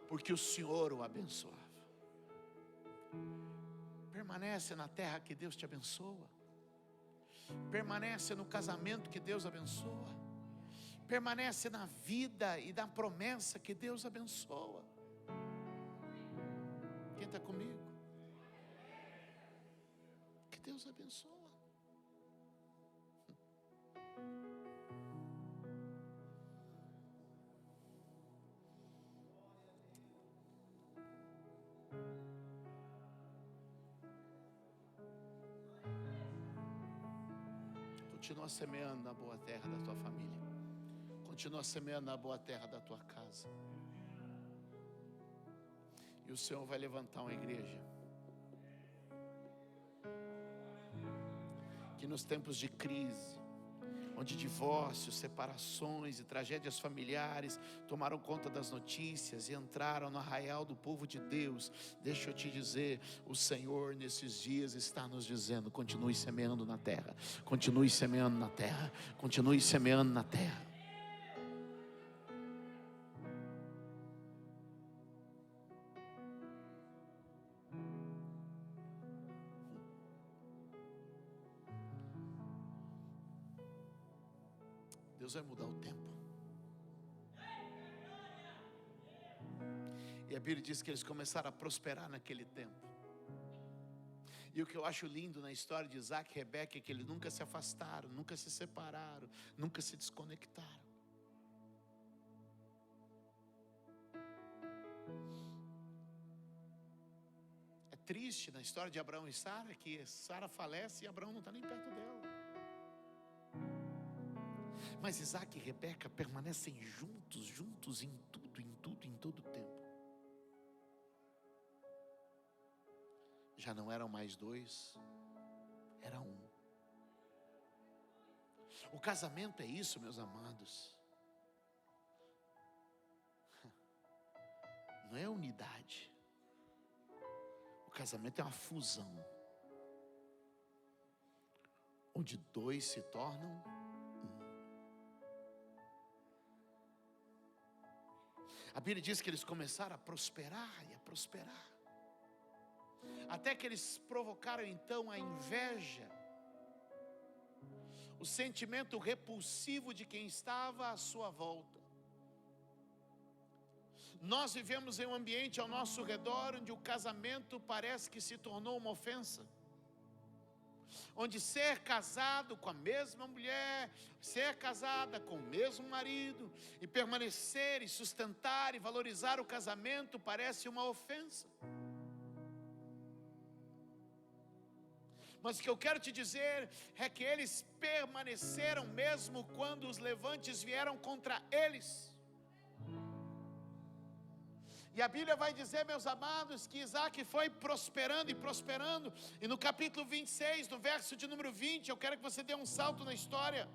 Speaker 7: Porque o Senhor o abençoava. Permanece na terra que Deus te abençoa. Permanece no casamento que Deus abençoa. Permanece na vida e na promessa que Deus abençoa. Quem está comigo? Que Deus abençoa. Continua semeando na boa terra da tua família. Continua semeando na boa terra da tua casa. E o Senhor vai levantar uma igreja que nos tempos de crise, onde divórcios, separações e tragédias familiares tomaram conta das notícias e entraram no arraial do povo de Deus, deixa eu te dizer, o Senhor nesses dias está nos dizendo: continue semeando na terra, continue semeando na terra, continue semeando na terra. Deus vai mudar o tempo. E a Bíblia diz que eles começaram a prosperar naquele tempo. E o que eu acho lindo na história de Isaac e Rebeca é que eles nunca se afastaram, nunca se separaram, nunca se desconectaram. É triste na história de Abraão e Sara que Sara falece e Abraão não está nem perto dela. Mas Isaac e Rebeca permanecem juntos em tudo, em todo tempo. Já não eram mais dois, era um. O casamento é isso, meus amados. Não é unidade. O casamento é uma fusão, onde dois se tornam um. A Bíblia diz que eles começaram a prosperar e a prosperar, até que eles provocaram então a inveja, o sentimento repulsivo de quem estava à sua volta. Nós vivemos em um ambiente ao nosso redor onde o casamento parece que se tornou uma ofensa, onde ser casado com a mesma mulher, ser casada com o mesmo marido, e permanecer e sustentar e valorizar o casamento parece uma ofensa. Mas o que eu quero te dizer é que eles permaneceram mesmo quando os levantes vieram contra eles. E a Bíblia vai dizer, meus amados, que Isaac foi prosperando e prosperando. E no capítulo 26, no verso de número 20, eu quero que você dê um salto na história.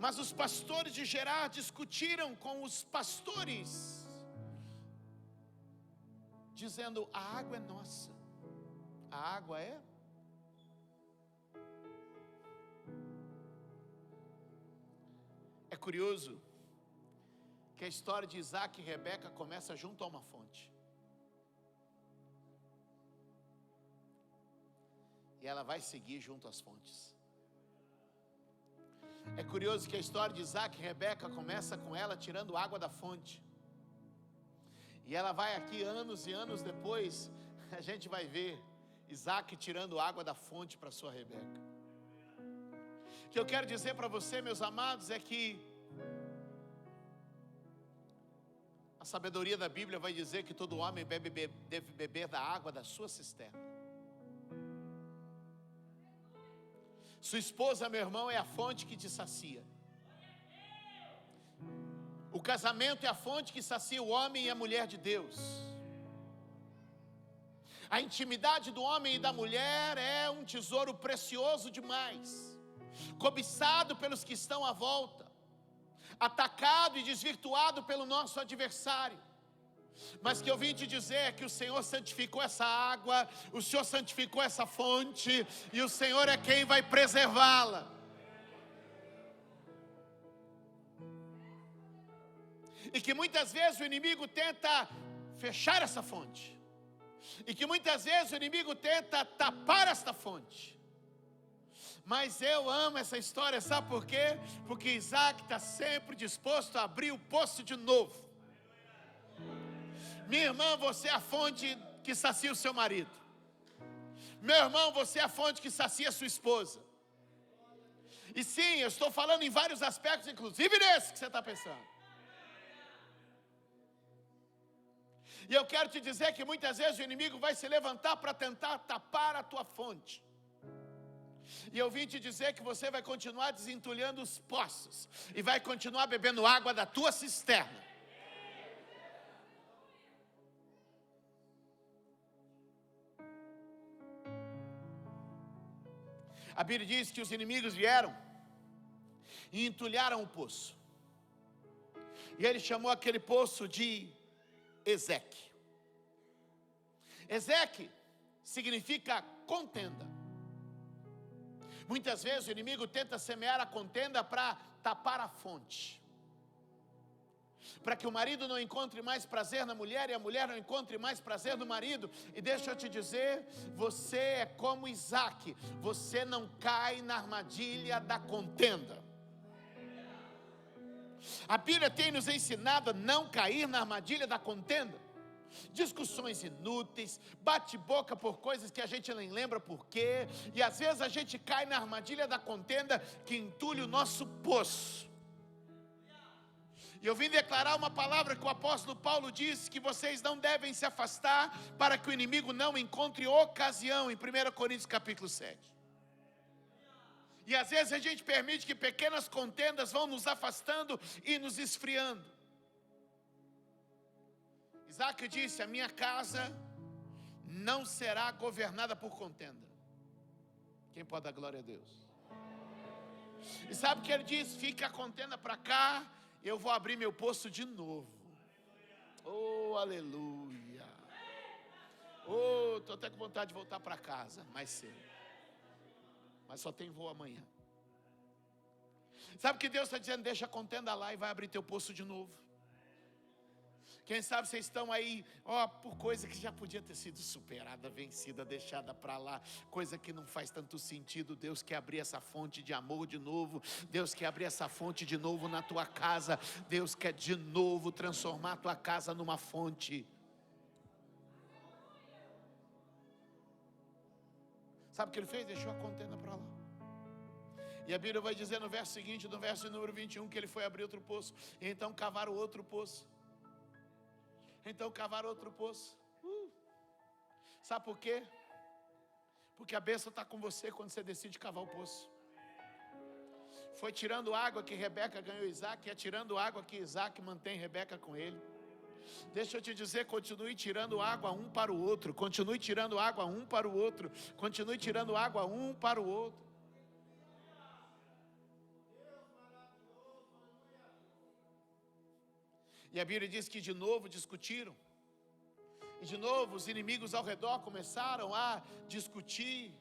Speaker 7: Mas os pastores de Gerar discutiram com os pastores, dizendo: a água é nossa. A água é? É curioso que a história de Isaac e Rebeca começa junto a uma fonte. E ela vai seguir junto às fontes. É curioso que a história de Isaac e Rebeca começa com ela tirando água da fonte. E ela vai aqui anos e anos depois, a gente vai ver Isaac tirando água da fonte para sua Rebeca. O que eu quero dizer para você, meus amados, é que a sabedoria da Bíblia vai dizer que todo homem deve beber da água da sua cisterna. Sua esposa, meu irmão, é a fonte que te sacia. O casamento é a fonte que sacia o homem e a mulher de Deus. A intimidade do homem e da mulher é um tesouro precioso demais, cobiçado pelos que estão à volta, atacado e desvirtuado pelo nosso adversário. Mas que eu vim te dizer é que o Senhor santificou essa água, o Senhor santificou essa fonte, e o Senhor é quem vai preservá-la. E que muitas vezes o inimigo tenta fechar essa fonte. E que muitas vezes o inimigo tenta tapar esta fonte. Mas eu amo essa história, sabe por quê? Porque Isaac está sempre disposto a abrir o poço de novo. Minha irmã, você é a fonte que sacia o seu marido. Meu irmão, você é a fonte que sacia a sua esposa. E sim, eu estou falando em vários aspectos, inclusive nesse que você está pensando. E eu quero te dizer que muitas vezes o inimigo vai se levantar para tentar tapar a tua fonte. E eu vim te dizer que você vai continuar desentulhando os poços. E vai continuar bebendo água da tua cisterna. A Bíblia diz que os inimigos vieram e entulharam o poço. E ele chamou aquele poço de Ezeque. Ezeque significa contenda. Muitas vezes o inimigo tenta semear a contenda para tapar a fonte, para que o marido não encontre mais prazer na mulher e a mulher não encontre mais prazer no marido. E deixa eu te dizer, você é como Isaac, você não cai na armadilha da contenda. A Bíblia tem nos ensinado a não cair na armadilha da contenda. Discussões inúteis, bate-boca por coisas que a gente nem lembra por quê. E às vezes a gente cai na armadilha da contenda que entulha o nosso poço. E eu vim declarar uma palavra que o apóstolo Paulo disse, que vocês não devem se afastar para que o inimigo não encontre ocasião, em 1 Coríntios capítulo 7. E às vezes a gente permite que pequenas contendas vão nos afastando e nos esfriando. Isaac disse: a minha casa não será governada por contenda. Quem pode dar glória a Deus? E sabe o que ele diz? Fica a contenda para cá, eu vou abrir meu poço de novo. Oh, aleluia. Oh, estou até com vontade de voltar para casa mais cedo. Mas só tem voo amanhã. Sabe o que Deus está dizendo? Deixa a contenda lá e vai abrir teu poço de novo. Quem sabe vocês estão aí, por coisa que já podia ter sido superada, vencida, deixada para lá, coisa que não faz tanto sentido. Deus quer abrir essa fonte de amor de novo. Deus quer abrir essa fonte de novo na tua casa. Deus quer de novo transformar a tua casa numa fonte. Sabe o que ele fez? Deixou a contenda para lá. E a Bíblia vai dizer no verso seguinte, no verso número 21, que ele foi abrir outro poço. E então cavaram outro poço. Sabe por quê? Porque a bênção está com você quando você decide cavar o poço. Foi tirando água que Rebeca ganhou Isaac, e é tirando água que Isaac mantém Rebeca com ele. Deixa eu te dizer, continue tirando água um para o outro. Continue tirando água um para o outro. Continue tirando água um para o outro. E a Bíblia diz que de novo discutiram. E de novo os inimigos ao redor começaram a discutir.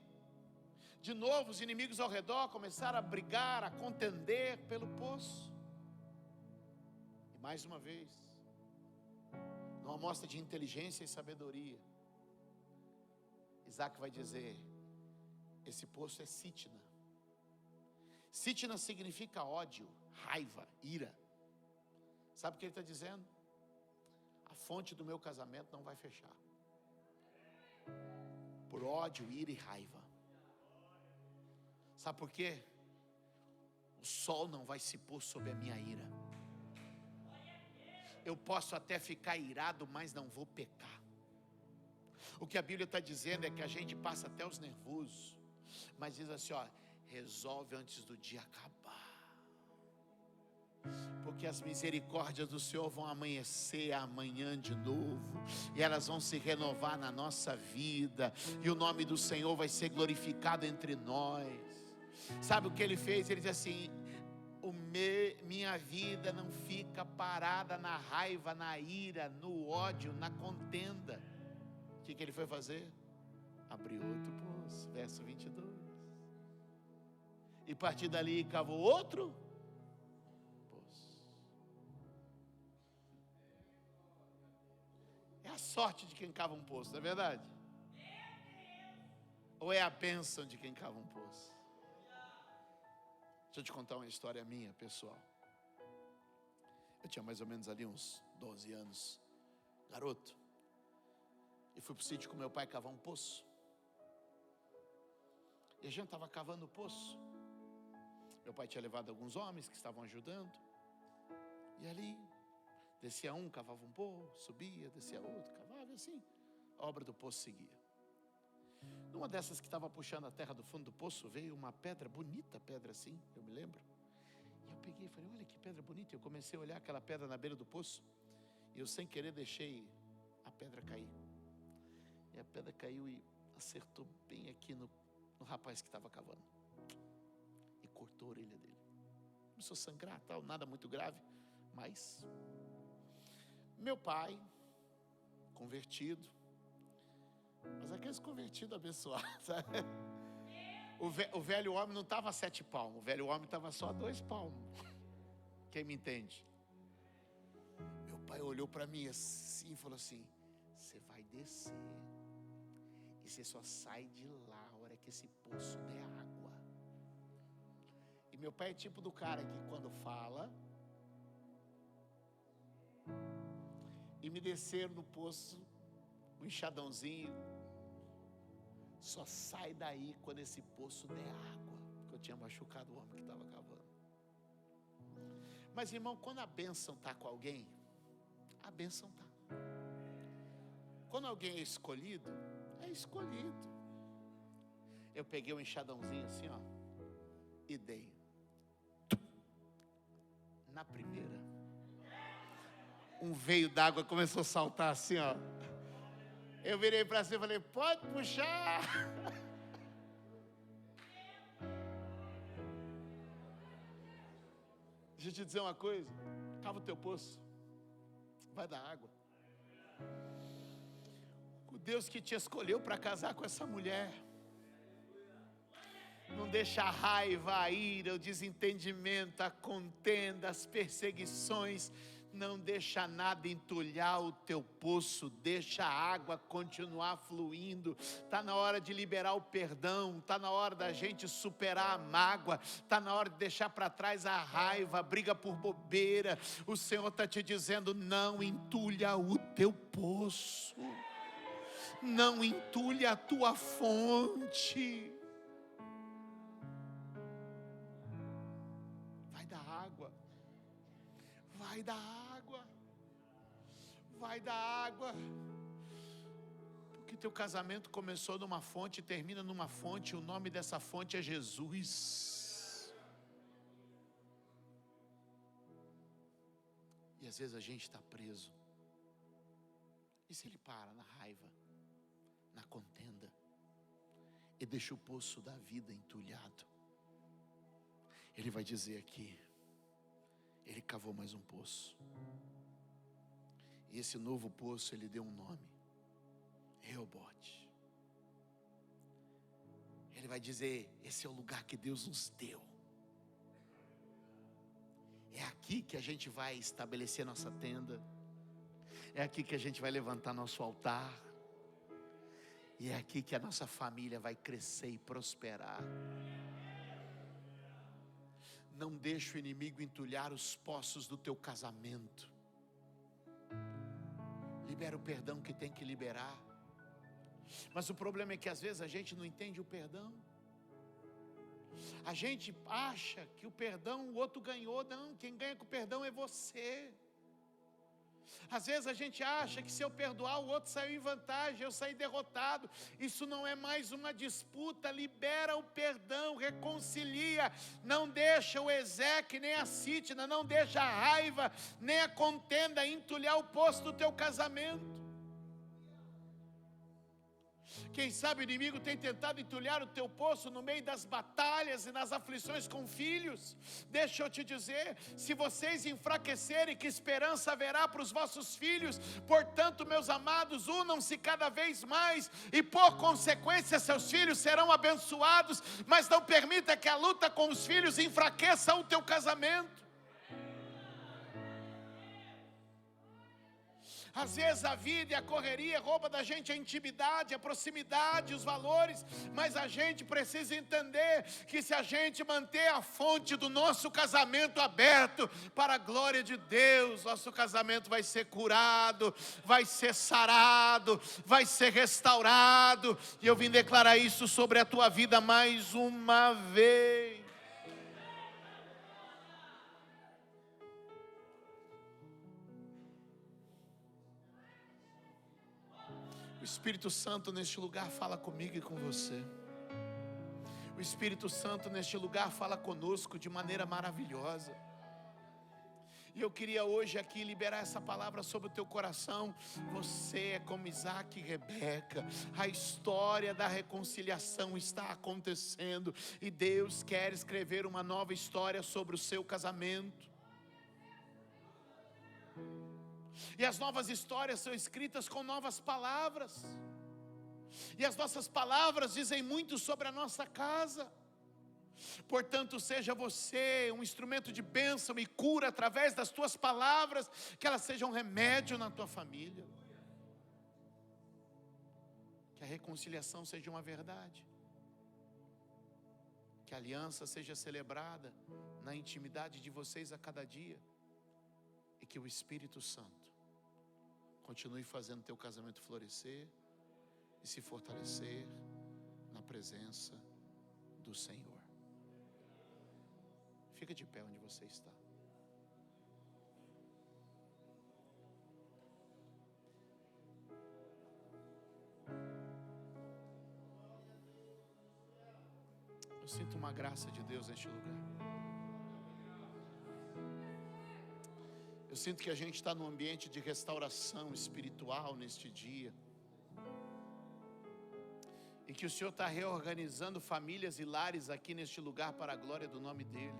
Speaker 7: De novo os inimigos ao redor começaram a brigar, a contender pelo poço. E mais uma vez, numa mostra de inteligência e sabedoria, Isaac vai dizer: esse poço é Sitna. Sitna significa ódio, raiva, ira. Sabe o que ele está dizendo? A fonte do meu casamento não vai fechar por ódio, ira e raiva. Sabe por quê? O sol não vai se pôr sobre a minha ira. Eu posso até ficar irado, mas não vou pecar. O que a Bíblia está dizendo é que a gente passa até os nervosos, mas diz assim, resolve antes do dia acabar. Porque as misericórdias do Senhor vão amanhecer amanhã de novo, e elas vão se renovar na nossa vida, e o nome do Senhor vai ser glorificado entre nós. Sabe o que ele fez? Ele diz assim: Minha vida não fica parada na raiva, na ira, no ódio, na contenda. O que ele foi fazer? Abriu outro poço, verso 22. E a partir dali cavou outro poço. É a sorte de quem cava um poço, não é verdade? Ou é a bênção de quem cava um poço? Deixa eu te contar uma história minha, pessoal. Eu tinha mais ou menos ali uns 12 anos, garoto. E fui para o sítio com meu pai cavar um poço. E a gente estava cavando o poço. Meu pai tinha levado alguns homens que estavam ajudando. E ali, descia um, cavava um pouco, subia, descia outro, cavava, e assim, a obra do poço seguia. Numa dessas que estava puxando a terra do fundo do poço, veio uma pedra, bonita pedra assim, eu me lembro. E eu peguei e falei, olha que pedra bonita. Eu comecei a olhar aquela pedra na beira do poço. E eu sem querer deixei a pedra cair. E a pedra caiu e acertou bem aqui no rapaz que estava cavando. E cortou a orelha dele. Começou a sangrar, tal, nada muito grave. Mas meu pai, convertido, mas aqueles convertidos abençoados, sabe? O velho homem não estava a 7 palmos, o velho homem estava só a 2 palmos. Quem me entende? Meu pai olhou para mim assim e falou assim: você vai descer e você só sai de lá a hora que esse poço der água. E meu pai é tipo do cara que quando fala, e me desceram no poço, um enxadãozinho, só sai daí quando esse poço der água, porque eu tinha machucado o homem que estava cavando. Mas irmão, quando a bênção está com alguém, a bênção está. Quando alguém é escolhido, é escolhido. Eu peguei um enxadãozinho assim, ó, e dei. Na primeira, um veio d'água começou a saltar assim, ó. Eu virei para cima e falei, pode puxar. Deixa eu te dizer uma coisa, cava o teu poço, vai dar água. O Deus que te escolheu para casar com essa mulher, não deixa a raiva, a ira, o desentendimento, a contenda, as perseguições, não deixa nada entulhar o teu poço, deixa a água continuar fluindo. Está na hora de liberar o perdão, está na hora da gente superar a mágoa, está na hora de deixar para trás a raiva, a briga por bobeira. O Senhor está te dizendo, não entulha o teu poço, não entulha a tua fonte. Vai dar água, vai dar água, vai dar água, porque teu casamento começou numa fonte e termina numa fonte, o nome dessa fonte é Jesus. E às vezes a gente está preso, e se ele para na raiva, na contenda, e deixa o poço da vida entulhado, ele vai dizer aqui, ele cavou mais um poço. E esse novo poço ele deu um nome, Reobote. Ele vai dizer, esse é o lugar que Deus nos deu. É aqui que a gente vai estabelecer nossa tenda. É aqui que a gente vai levantar nosso altar. E é aqui que a nossa família vai crescer e prosperar. Não deixe o inimigo entulhar os poços do teu casamento. Libera o perdão que tem que liberar. Mas o problema é que às vezes a gente não entende o perdão. A gente acha que o perdão o outro ganhou. Não, quem ganha com o perdão é você. Às vezes a gente acha que se eu perdoar o outro saiu em vantagem, eu saí derrotado. Isso não é mais uma disputa. Libera o perdão, reconcilia. Não deixa o Ezeque, nem a Sítna, não deixa a raiva, nem a contenda entulhar o poço do teu casamento. Quem sabe o inimigo tem tentado entulhar o teu poço no meio das batalhas e nas aflições com filhos. Deixa eu te dizer, se vocês enfraquecerem, que esperança haverá para os vossos filhos? Portanto, meus amados, unam-se cada vez mais, e por consequência seus filhos serão abençoados. Mas não permita que a luta com os filhos enfraqueça o teu casamento. Às vezes a vida e a correria roubam da gente a intimidade, a proximidade, os valores, mas a gente precisa entender que se a gente manter a fonte do nosso casamento aberto, para a glória de Deus, nosso casamento vai ser curado, vai ser sarado, vai ser restaurado. E eu vim declarar isso sobre a tua vida mais uma vez. O Espírito Santo neste lugar fala comigo e com você. O Espírito Santo neste lugar fala conosco de maneira maravilhosa. E eu queria hoje aqui liberar essa palavra sobre o teu coração. Você é como Isaac e Rebeca. A história da reconciliação está acontecendo, e Deus quer escrever uma nova história sobre o seu casamento. E as novas histórias são escritas com novas palavras. E as nossas palavras dizem muito sobre a nossa casa. Portanto, seja você um instrumento de bênção e cura através das tuas palavras, que elas sejam remédio na tua família. Que a reconciliação seja uma verdade. Que a aliança seja celebrada na intimidade de vocês a cada dia. E que o Espírito Santo continue fazendo teu casamento florescer e se fortalecer na presença do Senhor. Fica de pé onde você está. Eu sinto uma graça de Deus neste lugar. Eu sinto que a gente está num ambiente de restauração espiritual neste dia. E que o Senhor está reorganizando famílias e lares aqui neste lugar para a glória do nome dEle.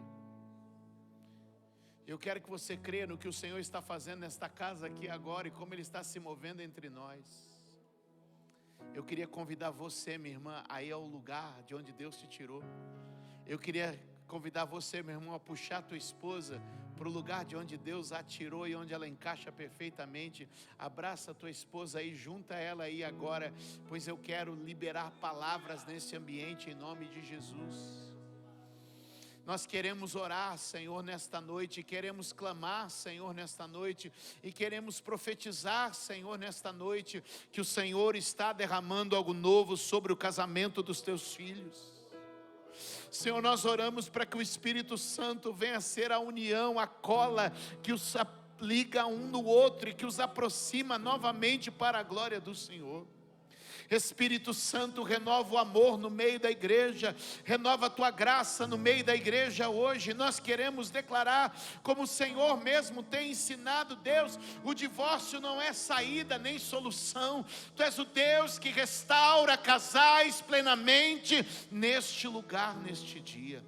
Speaker 7: Eu quero que você creia no que o Senhor está fazendo nesta casa aqui agora e como Ele está se movendo entre nós. Eu queria convidar você, minha irmã, a ir ao lugar de onde Deus te tirou. Eu queria convidar você, meu irmão, a puxar a tua esposa para o lugar de onde Deus a tirou e onde ela encaixa perfeitamente. Abraça a tua esposa aí, junta ela aí agora, pois eu quero liberar palavras nesse ambiente em nome de Jesus. Nós queremos orar, Senhor, nesta noite, queremos clamar, Senhor, nesta noite, e queremos profetizar, Senhor, nesta noite, que o Senhor está derramando algo novo sobre o casamento dos teus filhos. Senhor, nós oramos para que o Espírito Santo venha ser a união, a cola que os liga um no outro e que os aproxima novamente para a glória do Senhor. Espírito Santo, renova o amor no meio da igreja, renova a tua graça no meio da igreja hoje. Nós queremos declarar, como o Senhor mesmo tem ensinado, Deus, o divórcio não é saída nem solução. Tu és o Deus que restaura casais plenamente neste lugar, neste dia.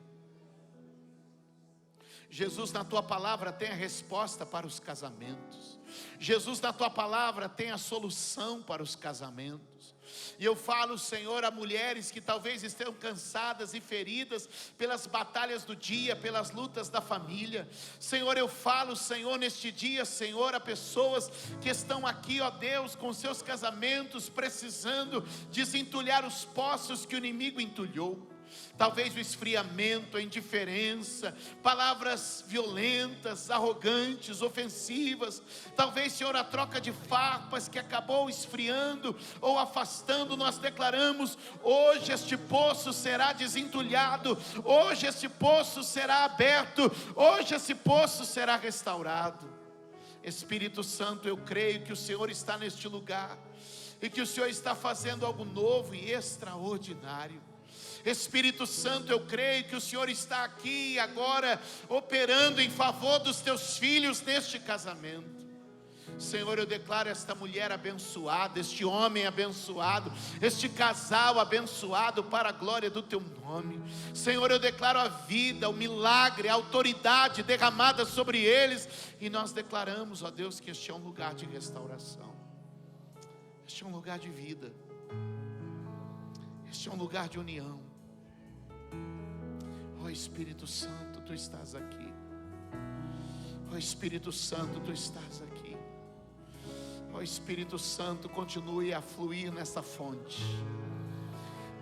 Speaker 7: Jesus, na tua palavra tem a resposta para os casamentos. Jesus, na tua palavra tem a solução para os casamentos. E eu falo, Senhor, a mulheres que talvez estejam cansadas e feridas pelas batalhas do dia, pelas lutas da família. Senhor, eu falo, Senhor, neste dia, Senhor, a pessoas que estão aqui, ó Deus, com seus casamentos, precisando desentulhar os poços que o inimigo entulhou. Talvez o esfriamento, a indiferença, palavras violentas, arrogantes, ofensivas. Talvez, Senhor, a troca de farpas que acabou esfriando ou afastando. Nós declaramos: hoje este poço será desentulhado, hoje este poço será aberto, hoje esse poço será restaurado. Espírito Santo, eu creio que o Senhor está neste lugar e que o Senhor está fazendo algo novo e extraordinário. Espírito Santo, eu creio que o Senhor está aqui agora operando em favor dos teus filhos neste casamento. Senhor, eu declaro esta mulher abençoada, este homem abençoado, este casal abençoado para a glória do Teu nome. Senhor, eu declaro a vida, o milagre, a autoridade derramada sobre eles. E nós declaramos, ó Deus, que este é um lugar de restauração. Este é um lugar de vida. Este é um lugar de união. Ó Espírito Santo, Tu estás aqui. Ó Espírito Santo, Tu estás aqui. Ó Espírito Santo, continue a fluir nessa fonte.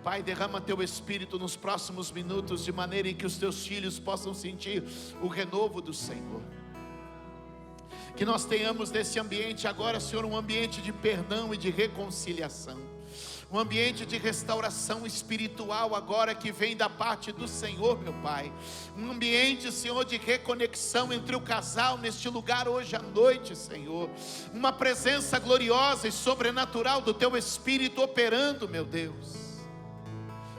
Speaker 7: Pai, derrama Teu Espírito nos próximos minutos, de maneira em que os Teus filhos possam sentir o renovo do Senhor. Que nós tenhamos nesse ambiente agora, Senhor, um ambiente de perdão e de reconciliação. Um ambiente de restauração espiritual agora que vem da parte do Senhor, meu Pai. Um ambiente, Senhor, de reconexão entre o casal neste lugar hoje à noite, Senhor. Uma presença gloriosa e sobrenatural do Teu Espírito operando, meu Deus.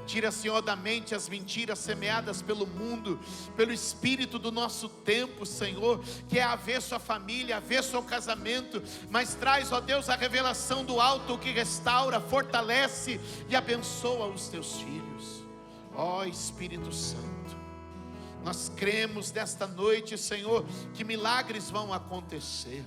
Speaker 7: Tira, Senhor, da mente as mentiras semeadas pelo mundo, pelo espírito do nosso tempo, Senhor, que é avesso à família, avesso ao casamento, mas traz, ó Deus, a revelação do alto que restaura, fortalece e abençoa os Teus filhos. Ó Espírito Santo, nós cremos nesta noite, Senhor, que milagres vão acontecer.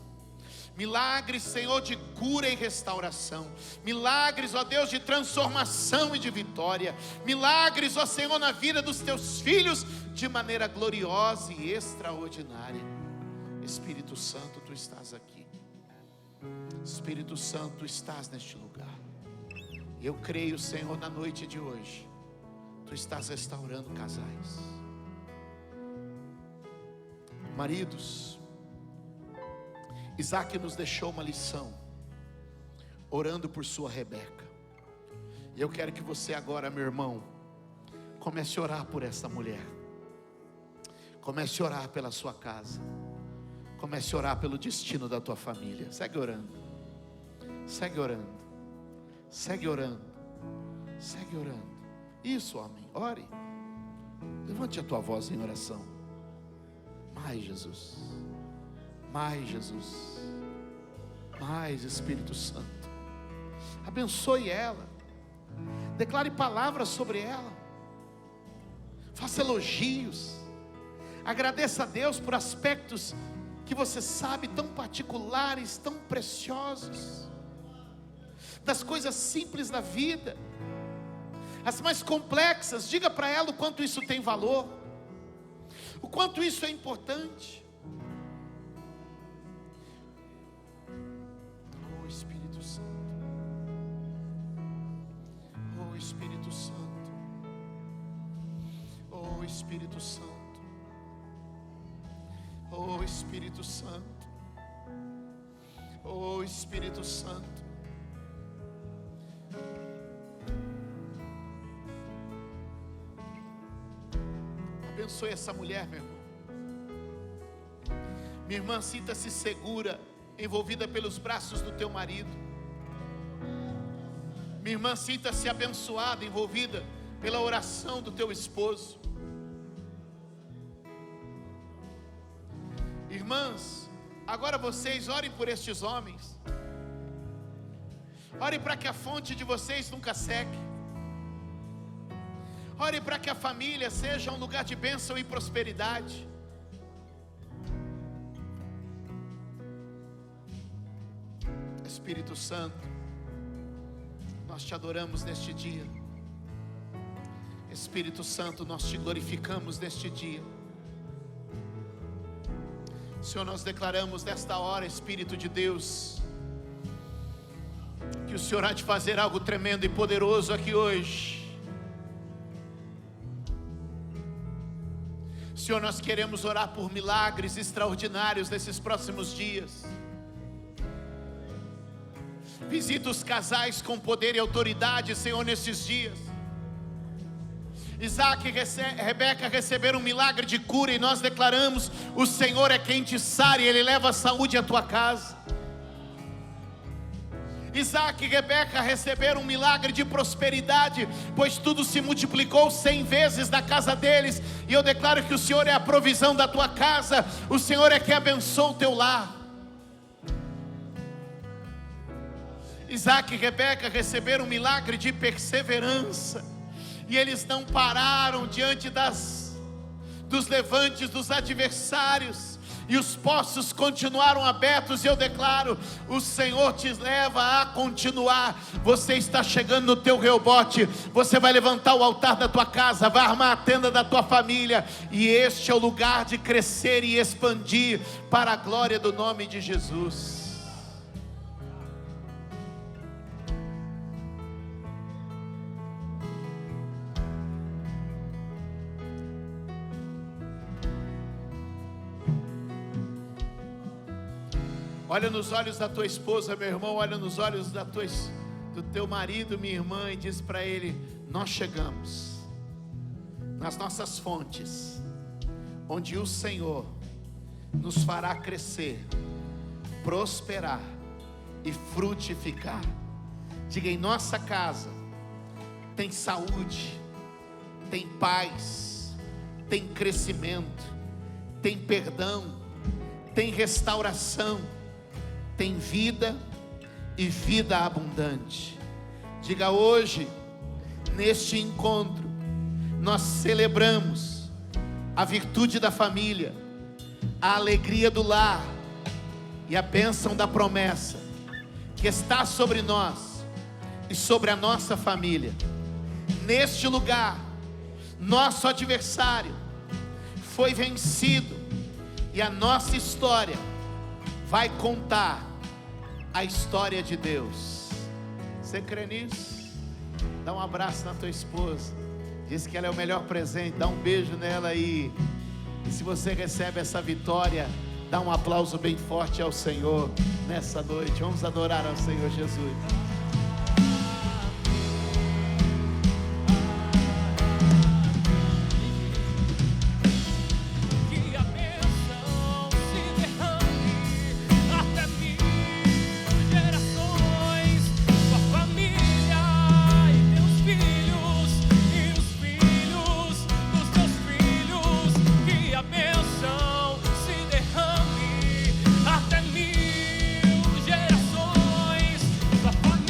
Speaker 7: Milagres, Senhor, de cura e restauração. Milagres, ó Deus, de transformação e de vitória. Milagres, ó Senhor, na vida dos Teus filhos, de maneira gloriosa e extraordinária. Espírito Santo, Tu estás aqui. Espírito Santo, Tu estás neste lugar. Eu creio, Senhor, na noite de hoje, Tu estás restaurando casais. Maridos, Isaac nos deixou uma lição, orando por sua Rebeca. E eu quero que você agora, meu irmão, comece a orar por essa mulher. Comece a orar pela sua casa. Comece a orar pelo destino da tua família. Segue orando. Segue orando. Segue orando. Segue orando. Isso, homem, ore. Levante a tua voz em oração. Mais Jesus. Mais Jesus, mais Espírito Santo. Abençoe ela, declare palavras sobre ela, faça elogios, agradeça a Deus por aspectos que você sabe tão particulares, tão preciosos, das coisas simples da vida, as mais complexas. Diga para ela o quanto isso tem valor, o quanto isso é importante. Espírito Santo, oh Espírito Santo, oh Espírito Santo, oh Espírito Santo, oh Espírito Santo. Abençoe essa mulher, meu irmão. Minha irmã, sinta-se segura, envolvida pelos braços do teu marido. Minha irmã, sinta-se abençoada, envolvida pela oração do teu esposo. Irmãs, agora vocês orem por estes homens. Ore para que a fonte de vocês nunca seque. Ore para que a família seja um lugar de bênção e prosperidade. Espírito Santo, nós te adoramos neste dia. Espírito Santo, nós te glorificamos neste dia. Senhor, nós declaramos nesta hora, Espírito de Deus, que o Senhor há de fazer algo tremendo e poderoso aqui hoje. Senhor, nós queremos orar por milagres extraordinários nesses próximos dias. Visita os casais com poder e autoridade, Senhor, nesses dias. Isaac e Rebeca receberam um milagre de cura, e nós declaramos: o Senhor é quem te sara e Ele leva a saúde à tua casa. Isaac e Rebeca receberam um milagre de prosperidade, pois tudo se multiplicou 100 vezes na casa deles. E eu declaro que o Senhor é a provisão da tua casa, o Senhor é quem abençoa o teu lar. Isaac e Rebeca receberam um milagre de perseverança, e eles não pararam diante dos levantes dos adversários, e os poços continuaram abertos. E eu declaro: o Senhor te leva a continuar. Você está chegando no teu Reobote, você vai levantar o altar da tua casa, vai armar a tenda da tua família, e este é o lugar de crescer e expandir para a glória do nome de Jesus. Olha nos olhos da tua esposa, meu irmão, olha nos olhos do teu marido, minha irmã, e diz para ele: nós chegamos nas nossas fontes, onde o Senhor nos fará crescer, prosperar e frutificar. Diga: em nossa casa tem saúde, tem paz, tem crescimento, tem perdão, tem restauração, tem vida e vida abundante. Diga: hoje, neste encontro, nós celebramos a virtude da família, a alegria do lar e a bênção da promessa que está sobre nós e sobre a nossa família. Neste lugar, nosso adversário foi vencido, e a nossa história vai contar a história de Deus. Você crê nisso? Dá um abraço na tua esposa, diz que ela é o melhor presente, dá um beijo nela aí. E se você recebe essa vitória, dá um aplauso bem forte ao Senhor nessa noite. Vamos adorar ao Senhor Jesus.
Speaker 8: Até mil gerações, sua família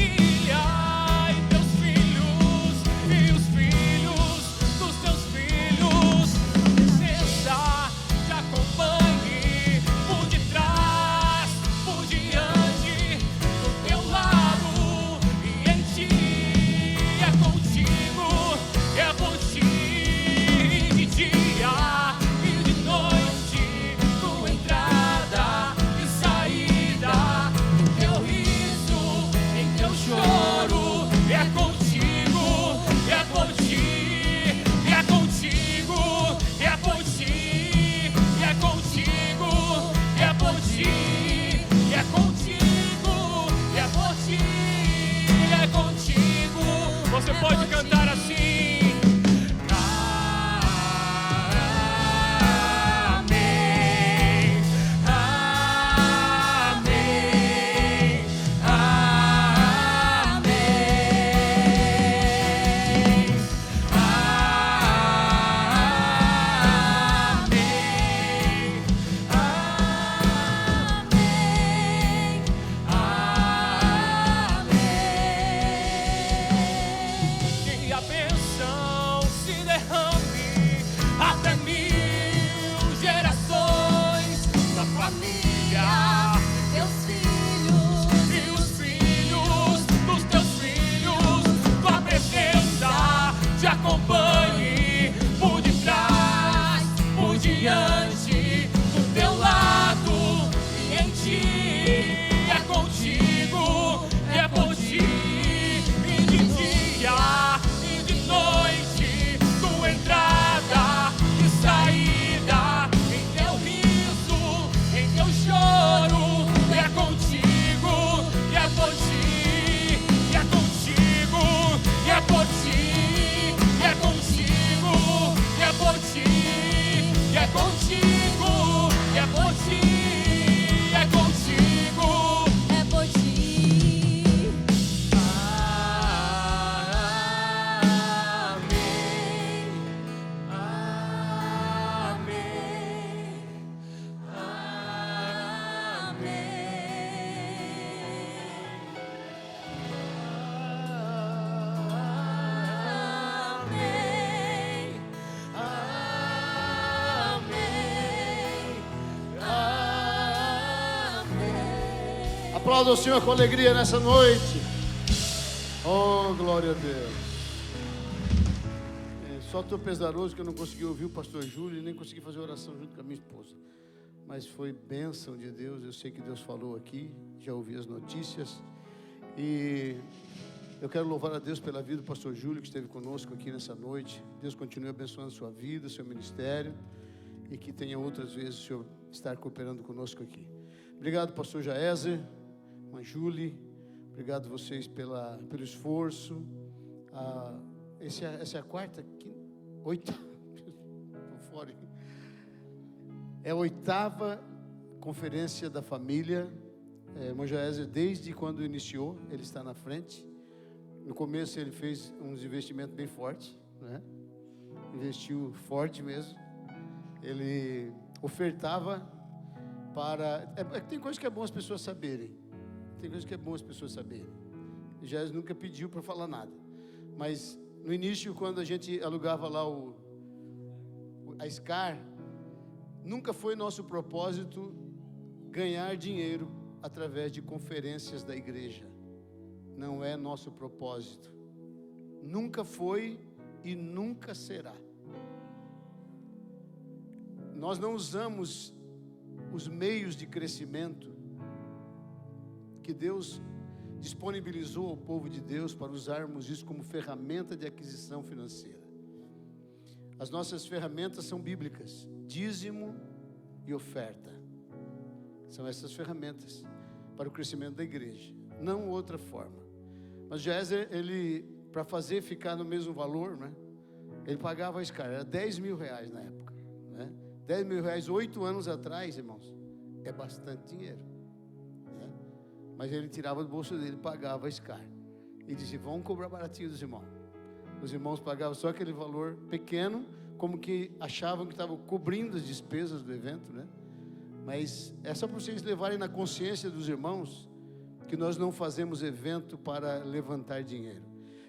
Speaker 6: Aplauda o Senhor com alegria nessa noite. Oh, glória a Deus. Só estou pesaroso que eu não consegui ouvir o pastor Júlio e nem consegui fazer oração junto com a minha esposa. Mas foi bênção de Deus. Eu sei que Deus falou aqui, já ouvi as notícias. E eu quero louvar a Deus pela vida do pastor Júlio, que esteve conosco aqui nessa noite. Deus continue abençoando a sua vida, seu ministério, e que tenha outras vezes o Senhor estar cooperando conosco aqui. Obrigado, pastor Jaézer, irmã Júlia. Obrigado vocês pelo esforço. Essa é a quarta, oitava, estou fora. É a 8ª conferência da família. Irmão Jaézer, desde quando iniciou, ele está na frente. No começo ele fez uns investimentos bem fortes, né? Investiu forte mesmo. Ele ofertava para... tem coisas que é bom as pessoas saberem. Tem coisas que é bom as pessoas saberem. Jaézer nunca pediu para falar nada. Mas no início, quando a gente alugava lá a SCAR, nunca foi nosso propósito ganhar dinheiro através de conferências da igreja. Não é nosso propósito. Nunca foi e nunca será. Nós não usamos os meios de crescimento que Deus disponibilizou ao povo de Deus para usarmos isso como ferramenta de aquisição financeira. As nossas ferramentas são bíblicas: dízimo e oferta. São essas ferramentas para o crescimento da igreja, não outra forma. Mas Jaézer, ele, para fazer ficar no mesmo valor, né, ele pagava a SCAR, era 10 mil reais na época, né? 10 mil reais 8 anos atrás, irmãos, é bastante dinheiro, né? Mas ele tirava do bolso dele, pagava a SCAR e dizia: vamos cobrar baratinho dos irmãos. Os irmãos pagavam só aquele valor pequeno, como que achavam que estavam cobrindo as despesas do evento, né? Mas é só para vocês levarem na consciência dos irmãos que nós não fazemos evento para levantar dinheiro.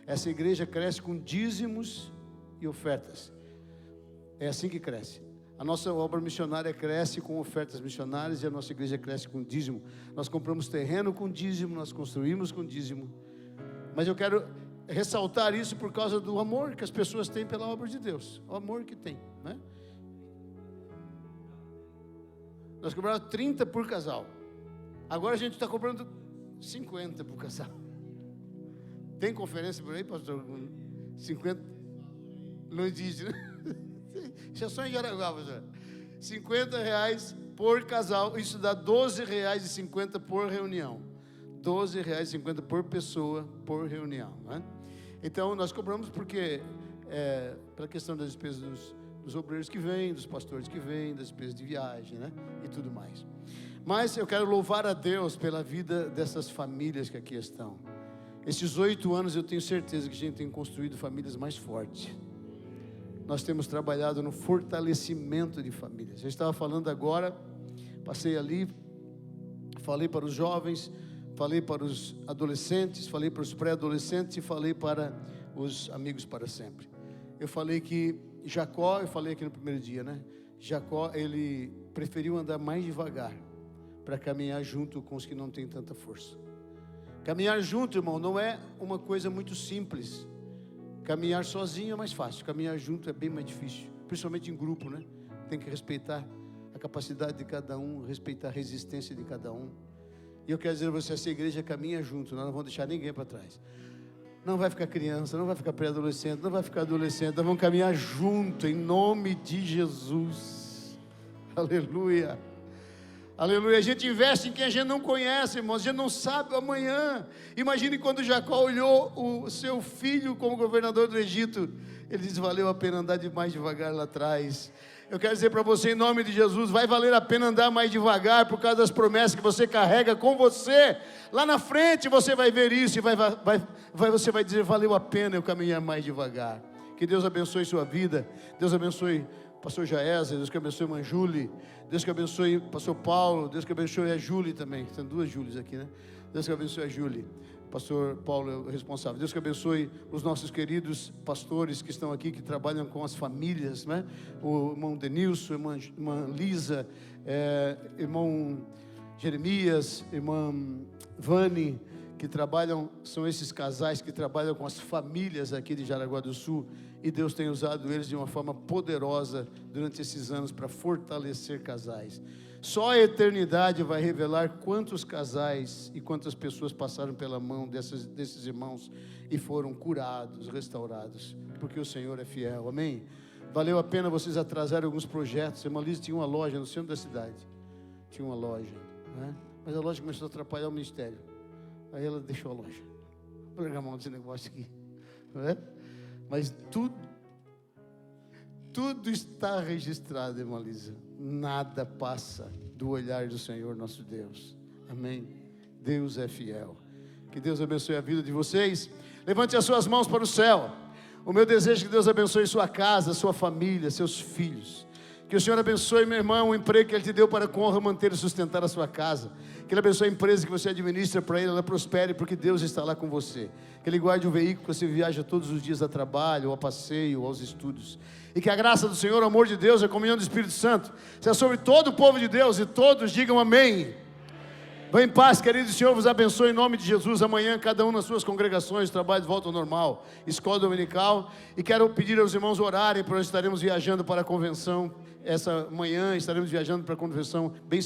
Speaker 6: Essa igreja cresce com dízimos e ofertas. É assim que cresce. A nossa obra missionária cresce com ofertas missionárias e a nossa igreja cresce com dízimo. Nós compramos terreno com dízimo, nós construímos com dízimo. Mas eu quero ressaltar isso por causa do amor que as pessoas têm pela obra de Deus. O amor que tem, né? Nós cobramos 30 por casal. Agora a gente está cobrando 50 por casal. Tem conferência por aí, pastor? 50? Não existe, né? Isso é só em Jaraguá, pastor. 50 reais por casal. Isso dá 12 reais e 50 por reunião. 12 reais e 50 por pessoa, por reunião, né? Então nós cobramos porque para a questão das despesas dos obreiros que vêm, dos pastores que vêm, das despesas de viagem, né? E tudo mais. Mas eu quero louvar a Deus pela vida dessas famílias que aqui estão. Esses 8 anos eu tenho certeza que a gente tem construído famílias mais fortes. Nós temos trabalhado no fortalecimento de famílias. Eu estava falando agora, passei ali, falei para os jovens, falei para os adolescentes, falei para os pré-adolescentes e falei para os amigos para sempre. Eu falei que Jacó, eu falei aqui no primeiro dia, né? Jacó, ele preferiu andar mais devagar para caminhar junto com os que não têm tanta força. Caminhar junto, irmão, não é uma coisa muito simples. Caminhar sozinho é mais fácil, caminhar junto é bem mais difícil, principalmente em grupo, né? Tem que respeitar a capacidade de cada um, respeitar a resistência de cada um. E eu quero dizer a você, essa igreja caminha junto, nós não vamos deixar ninguém para trás. Não vai ficar criança, não vai ficar pré-adolescente, não vai ficar adolescente, nós vamos caminhar junto, em nome de Jesus. Aleluia. Aleluia. A gente investe em quem a gente não conhece, irmãos, a gente não sabe o amanhã. Imagine quando Jacó olhou o seu filho como governador do Egito, ele disse: valeu a pena andar mais devagar lá atrás. Eu quero dizer para você, em nome de Jesus, vai valer a pena andar mais devagar por causa das promessas que você carrega com você. Lá na frente você vai ver isso e você vai dizer: valeu a pena eu caminhar mais devagar. Que Deus abençoe sua vida. Deus abençoe pastor Jaézer, Deus que abençoe a irmã Júlia, Deus que abençoe pastor Paulo, Deus que abençoe a Júlia também. Tem 2 Júlias aqui, né? Deus que abençoe a Júlia. Pastor Paulo é o responsável. Deus que abençoe os nossos queridos pastores que estão aqui, que trabalham com as famílias, né? O irmão Denilson, irmã Lisa, irmão Jeremias, irmã Vani, que trabalham, são esses casais que trabalham com as famílias aqui de Jaraguá do Sul, e Deus tem usado eles de uma forma poderosa durante esses anos para fortalecer casais. Só a eternidade vai revelar quantos casais e quantas pessoas passaram pela mão desses irmãos e foram curados, restaurados, porque o Senhor é fiel, amém? Valeu a pena vocês atrasarem alguns projetos. A irmã Liz tinha uma loja no centro da cidade, tinha uma loja, né? Mas a loja começou a atrapalhar o ministério, aí ela deixou a loja. Vou largar a mão desse negócio aqui, não é? Mas tudo está registrado, irmã Lisa. Nada passa do olhar do Senhor nosso Deus. Amém? Deus é fiel. Que Deus abençoe a vida de vocês. Levante as suas mãos para o céu. O meu desejo é que Deus abençoe sua casa, sua família, seus filhos. Que o Senhor abençoe, meu irmão, o emprego que Ele te deu para com honra manter e sustentar a sua casa. Que Ele abençoe a empresa que você administra para Ele, ela prospere, porque Deus está lá com você. Que Ele guarde o veículo que você viaja todos os dias a trabalho, ao passeio, aos estudos. E que a graça do Senhor, o amor de Deus, a comunhão do Espírito Santo seja sobre todo o povo de Deus, e todos digam amém. Vá em paz, querido. O Senhor vos abençoe em nome de Jesus. Amanhã, cada um nas suas congregações, trabalho de volta ao normal, escola dominical. E quero pedir aos irmãos orarem, porque nós estaremos viajando para a convenção. Essa manhã estaremos viajando para a convenção bem